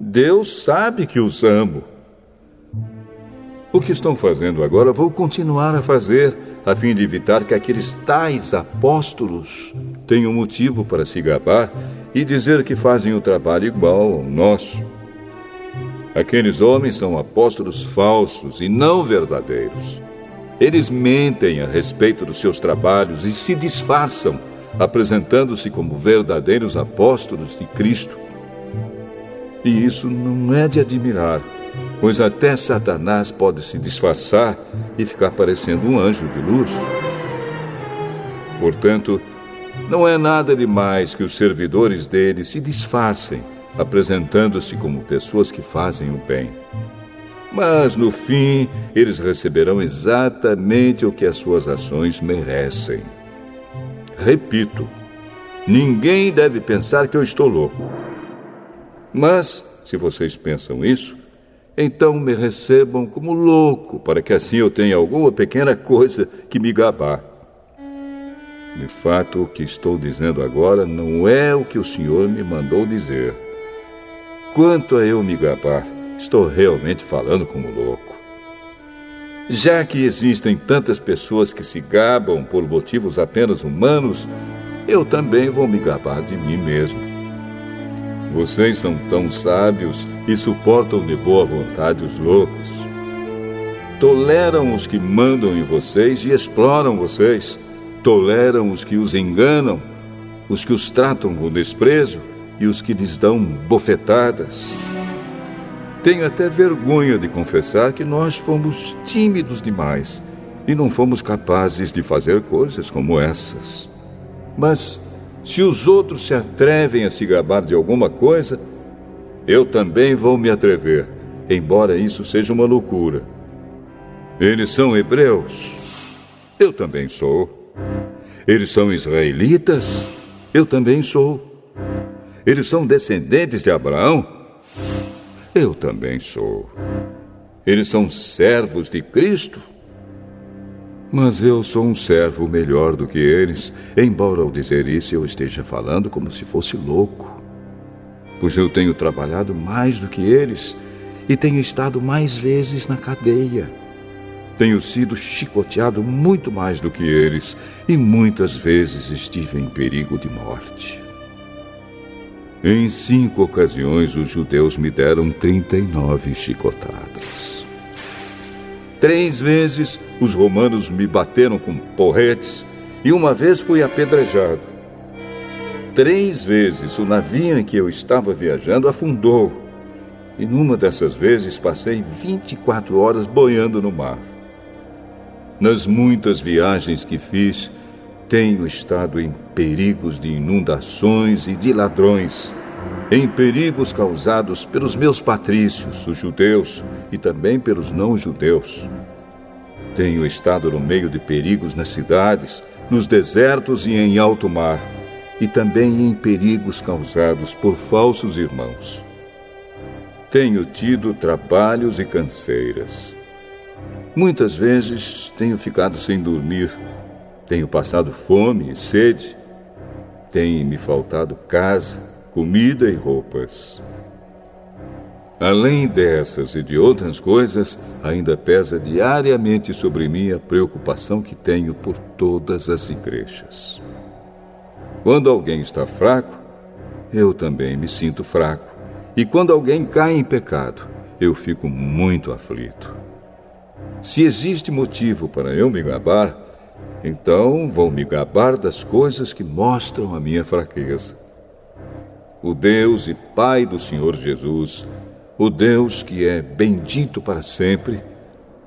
Deus sabe que os amo. O que estão fazendo agora, vou continuar a fazer, a fim de evitar que aqueles tais apóstolos tenham motivo para se gabar e dizer que fazem o trabalho igual ao nosso. Aqueles homens são apóstolos falsos e não verdadeiros. Eles mentem a respeito dos seus trabalhos e se disfarçam, apresentando-se como verdadeiros apóstolos de Cristo. E isso não é de admirar, pois até Satanás pode se disfarçar e ficar parecendo um anjo de luz. Portanto, não é nada demais que os servidores dele se disfarcem, apresentando-se como pessoas que fazem o bem. Mas, no fim, eles receberão exatamente o que as suas ações merecem. Repito, ninguém deve pensar que eu estou louco. Mas, se vocês pensam isso, então me recebam como louco, para que assim eu tenha alguma pequena coisa que me gabar. De fato, o que estou dizendo agora não é o que o Senhor me mandou dizer. Quanto a eu me gabar, estou realmente falando como louco. Já que existem tantas pessoas que se gabam por motivos apenas humanos, eu também vou me gabar de mim mesmo. Vocês são tão sábios e suportam de boa vontade os loucos. Toleram os que mandam em vocês e exploram vocês. Toleram os que os enganam, os que os tratam com desprezo e os que lhes dão bofetadas. Tenho até vergonha de confessar que nós fomos tímidos demais e não fomos capazes de fazer coisas como essas. Mas, se os outros se atrevem a se gabar de alguma coisa, eu também vou me atrever, embora isso seja uma loucura. Eles são hebreus, eu também sou. Eles são israelitas, eu também sou. Eles são descendentes de Abraão, eu também sou. Eles são servos de Cristo, mas eu sou um servo melhor do que eles, embora ao dizer isso eu esteja falando como se fosse louco. Pois eu tenho trabalhado mais do que eles e tenho estado mais vezes na cadeia. Tenho sido chicoteado muito mais do que eles e muitas vezes estive em perigo de morte. Em 5 ocasiões os judeus me deram 39 chicotadas. 3 vezes os romanos me bateram com porretes e uma vez fui apedrejado. 3 vezes o navio em que eu estava viajando afundou e numa dessas vezes passei 24 horas boiando no mar. Nas muitas viagens que fiz, tenho estado em perigos de inundações e de ladrões, em perigos causados pelos meus patrícios, os judeus, e também pelos não-judeus. Tenho estado no meio de perigos nas cidades, nos desertos e em alto mar, e também em perigos causados por falsos irmãos. Tenho tido trabalhos e canseiras. Muitas vezes tenho ficado sem dormir, tenho passado fome e sede, tem me faltado casa, comida e roupas. Além dessas e de outras coisas, ainda pesa diariamente sobre mim a preocupação que tenho por todas as igrejas. Quando alguém está fraco, eu também me sinto fraco. E quando alguém cai em pecado, eu fico muito aflito. Se existe motivo para eu me gabar, então vou me gabar das coisas que mostram a minha fraqueza. O Deus e Pai do Senhor Jesus, o Deus que é bendito para sempre,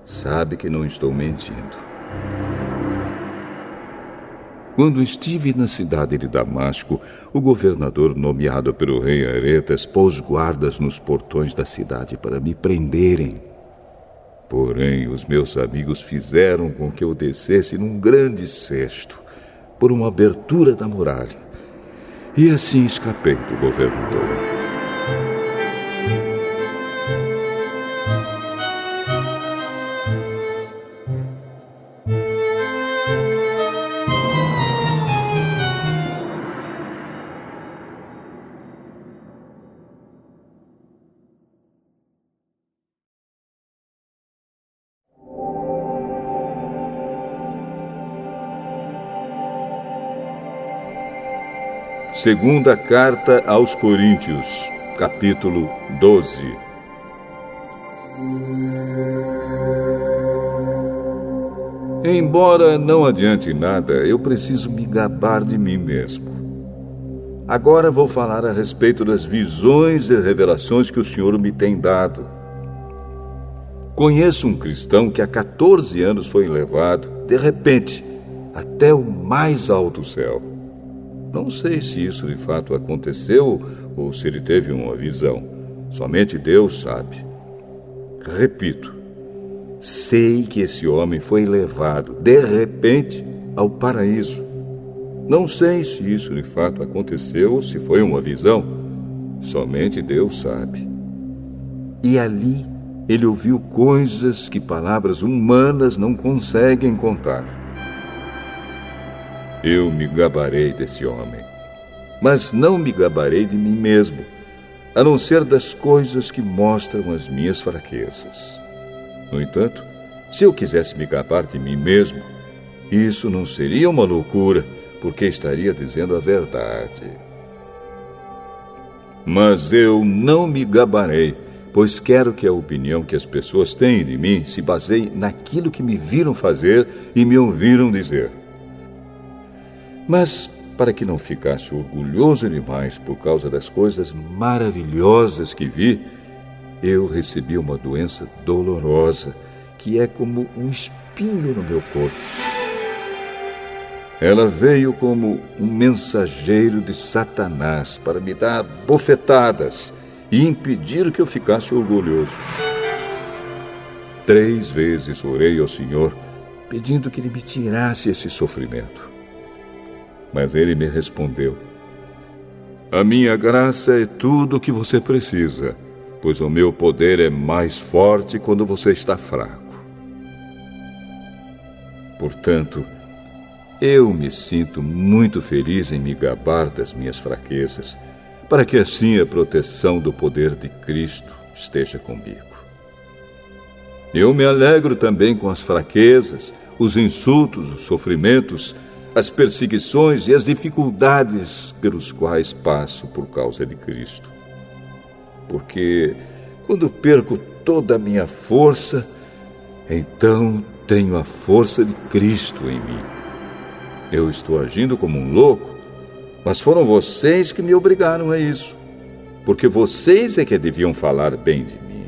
sabe que não estou mentindo. Quando estive na cidade de Damasco, o governador nomeado pelo rei Aretas pôs guardas nos portões da cidade para me prenderem. Porém, os meus amigos fizeram com que eu descesse num grande cesto, por uma abertura da muralha, e assim escapei do governador. Segunda Carta aos Coríntios, capítulo 12. Embora não adiante nada, eu preciso me gabar de mim mesmo. Agora vou falar a respeito das visões e revelações que o Senhor me tem dado. Conheço um cristão que há 14 anos foi levado, de repente, até o mais alto céu. Não sei se isso de fato aconteceu ou se ele teve uma visão. Somente Deus sabe. Repito, sei que esse homem foi levado, de repente, ao paraíso. Não sei se isso de fato aconteceu ou se foi uma visão. Somente Deus sabe. E ali ele ouviu coisas que palavras humanas não conseguem contar. Eu me gabarei desse homem, mas não me gabarei de mim mesmo, a não ser das coisas que mostram as minhas fraquezas. No entanto, se eu quisesse me gabar de mim mesmo, isso não seria uma loucura, porque estaria dizendo a verdade. Mas eu não me gabarei, pois quero que a opinião que as pessoas têm de mim se baseie naquilo que me viram fazer e me ouviram dizer. Mas, para que não ficasse orgulhoso demais por causa das coisas maravilhosas que vi, eu recebi uma doença dolorosa, que é como um espinho no meu corpo. Ela veio como um mensageiro de Satanás para me dar bofetadas e impedir que eu ficasse orgulhoso. 3 vezes orei ao Senhor, pedindo que Ele me tirasse esse sofrimento. Mas Ele me respondeu: a minha graça é tudo o que você precisa, pois o meu poder é mais forte quando você está fraco. Portanto, eu me sinto muito feliz em me gabar das minhas fraquezas, para que assim a proteção do poder de Cristo esteja comigo. Eu me alegro também com as fraquezas, os insultos, os sofrimentos, as perseguições e as dificuldades pelos quais passo por causa de Cristo. Porque quando perco toda a minha força, então tenho a força de Cristo em mim. Eu estou agindo como um louco, mas foram vocês que me obrigaram a isso, porque vocês é que deviam falar bem de mim.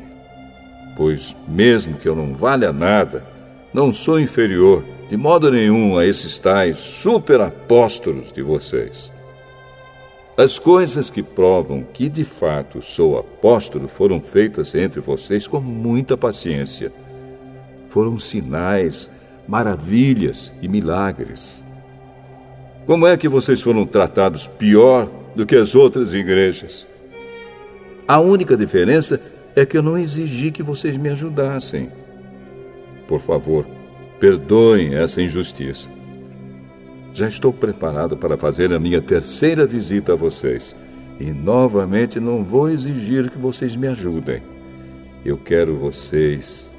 Pois mesmo que eu não valha nada, não sou inferior de modo nenhum a esses tais superapóstolos de vocês. As coisas que provam que de fato sou apóstolo foram feitas entre vocês com muita paciência. Foram sinais, maravilhas e milagres. Como é que vocês foram tratados pior do que as outras igrejas? A única diferença é que eu não exigi que vocês me ajudassem. Por favor, perdoem essa injustiça. Já estou preparado para fazer a minha 3ª visita a vocês. E novamente não vou exigir que vocês me ajudem. Eu quero vocês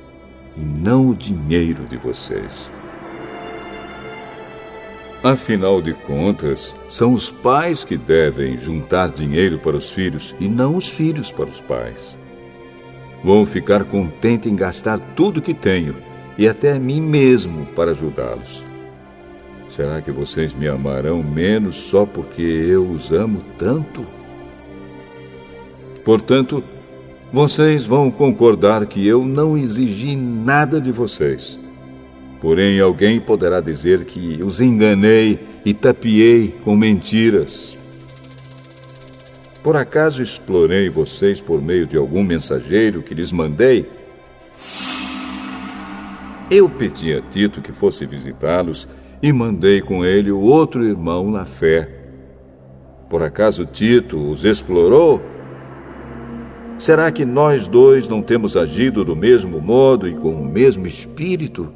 e não o dinheiro de vocês. Afinal de contas, são os pais que devem juntar dinheiro para os filhos e não os filhos para os pais. Vou ficar contente em gastar tudo que tenho e até a mim mesmo para ajudá-los. Será que vocês me amarão menos só porque eu os amo tanto? Portanto, vocês vão concordar que eu não exigi nada de vocês. Porém, alguém poderá dizer que os enganei e tapeei com mentiras. Por acaso explorei vocês por meio de algum mensageiro que lhes mandei? Eu pedi a Tito que fosse visitá-los e mandei com ele o outro irmão na fé. Por acaso Tito os explorou? Será que nós dois não temos agido do mesmo modo e com o mesmo espírito?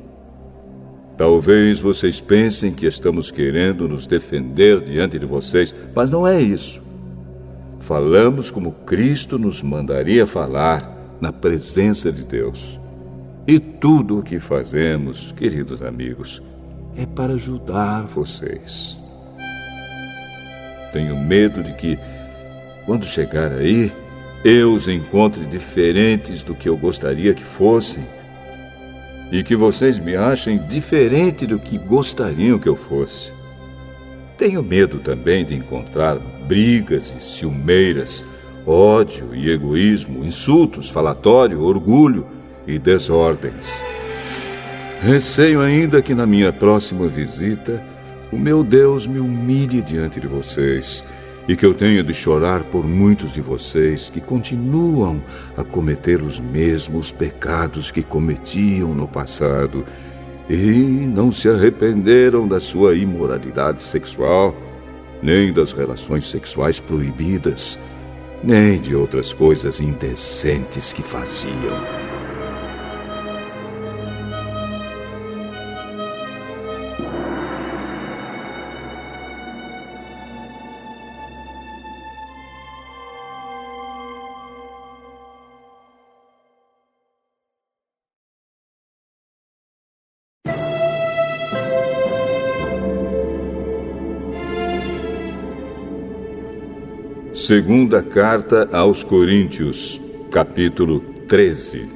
Talvez vocês pensem que estamos querendo nos defender diante de vocês, mas não é isso. Falamos como Cristo nos mandaria falar na presença de Deus. E tudo o que fazemos, queridos amigos, é para ajudar vocês. tenho medo de que, quando chegar aí, eu os encontre diferentes do que eu gostaria que fossem e que vocês me achem diferente do que gostariam que eu fosse. Tenho medo também de encontrar brigas e ciumeiras, ódio e egoísmo, insultos, falatório, orgulho e desordens. Receio ainda que na minha próxima visita o meu Deus me humilhe diante de vocês e que eu tenha de chorar por muitos de vocês que continuam a cometer os mesmos pecados que cometiam no passado e não se arrependeram da sua imoralidade sexual, nem das relações sexuais proibidas, nem de outras coisas indecentes que faziam. Segunda Carta aos Coríntios, capítulo 13.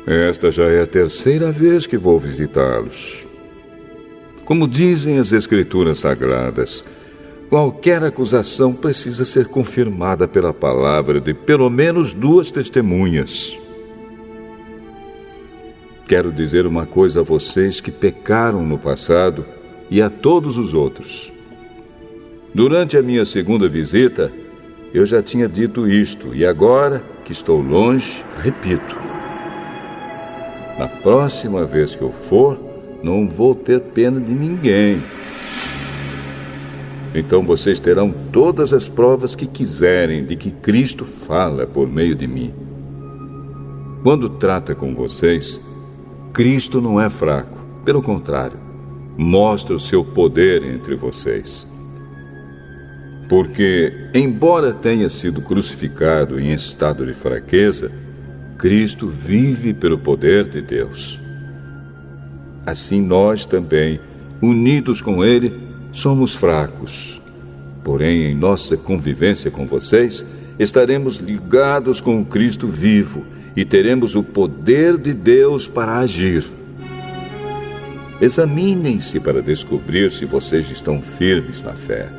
Esta já é a terceira vez que vou visitá-los. Como dizem as Escrituras Sagradas, qualquer acusação precisa ser confirmada pela palavra de pelo menos 2 testemunhas. Quero dizer uma coisa a vocês que pecaram no passado e a todos os outros. Durante a minha segunda visita, eu já tinha dito isto, e agora que estou longe, repito. Na próxima vez que eu for, não vou ter pena de ninguém. Então vocês terão todas as provas que quiserem de que Cristo fala por meio de mim. Quando trata com vocês, Cristo não é fraco, pelo contrário, mostra o seu poder entre vocês. Porque, embora tenha sido crucificado em estado de fraqueza, Cristo vive pelo poder de Deus. Assim nós também, unidos com Ele, somos fracos. Porém, em nossa convivência com vocês, estaremos ligados com o Cristo vivo e teremos o poder de Deus para agir. Examinem-se para descobrir se vocês estão firmes na fé.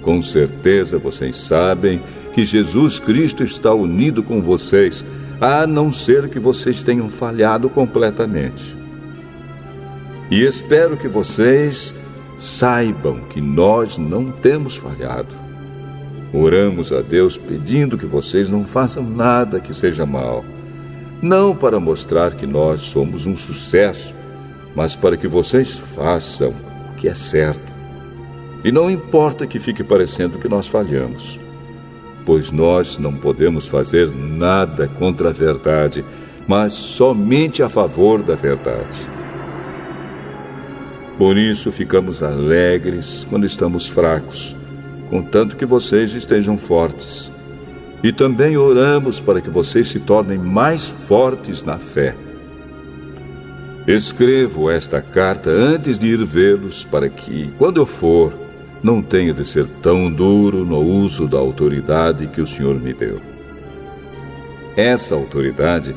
Com certeza vocês sabem que Jesus Cristo está unido com vocês, a não ser que vocês tenham falhado completamente. E espero que vocês saibam que nós não temos falhado. Oramos a Deus pedindo que vocês não façam nada que seja mal, não para mostrar que nós somos um sucesso, mas para que vocês façam o que é certo. E não importa que fique parecendo que nós falhamos, pois nós não podemos fazer nada contra a verdade, mas somente a favor da verdade. Por isso ficamos alegres quando estamos fracos, contanto que vocês estejam fortes. E também oramos para que vocês se tornem mais fortes na fé. Escrevo esta carta antes de ir vê-los, para que, quando eu for, não tenha de ser tão duro no uso da autoridade que o Senhor me deu. Essa autoridade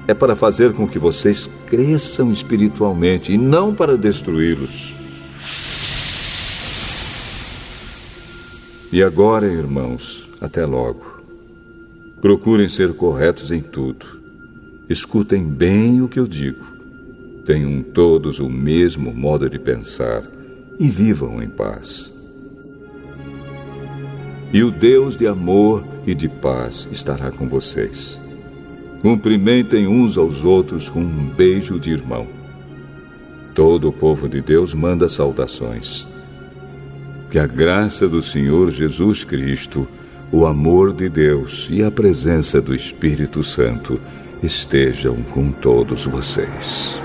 é para fazer com que vocês cresçam espiritualmente e não para destruí-los. E agora, irmãos, até logo. Procurem ser corretos em tudo. Escutem bem o que eu digo. Tenham todos o mesmo modo de pensar e vivam em paz. E o Deus de amor e de paz estará com vocês. Cumprimentem uns aos outros com um beijo de irmão. Todo o povo de Deus manda saudações. Que a graça do Senhor Jesus Cristo, o amor de Deus e a presença do Espírito Santo estejam com todos vocês.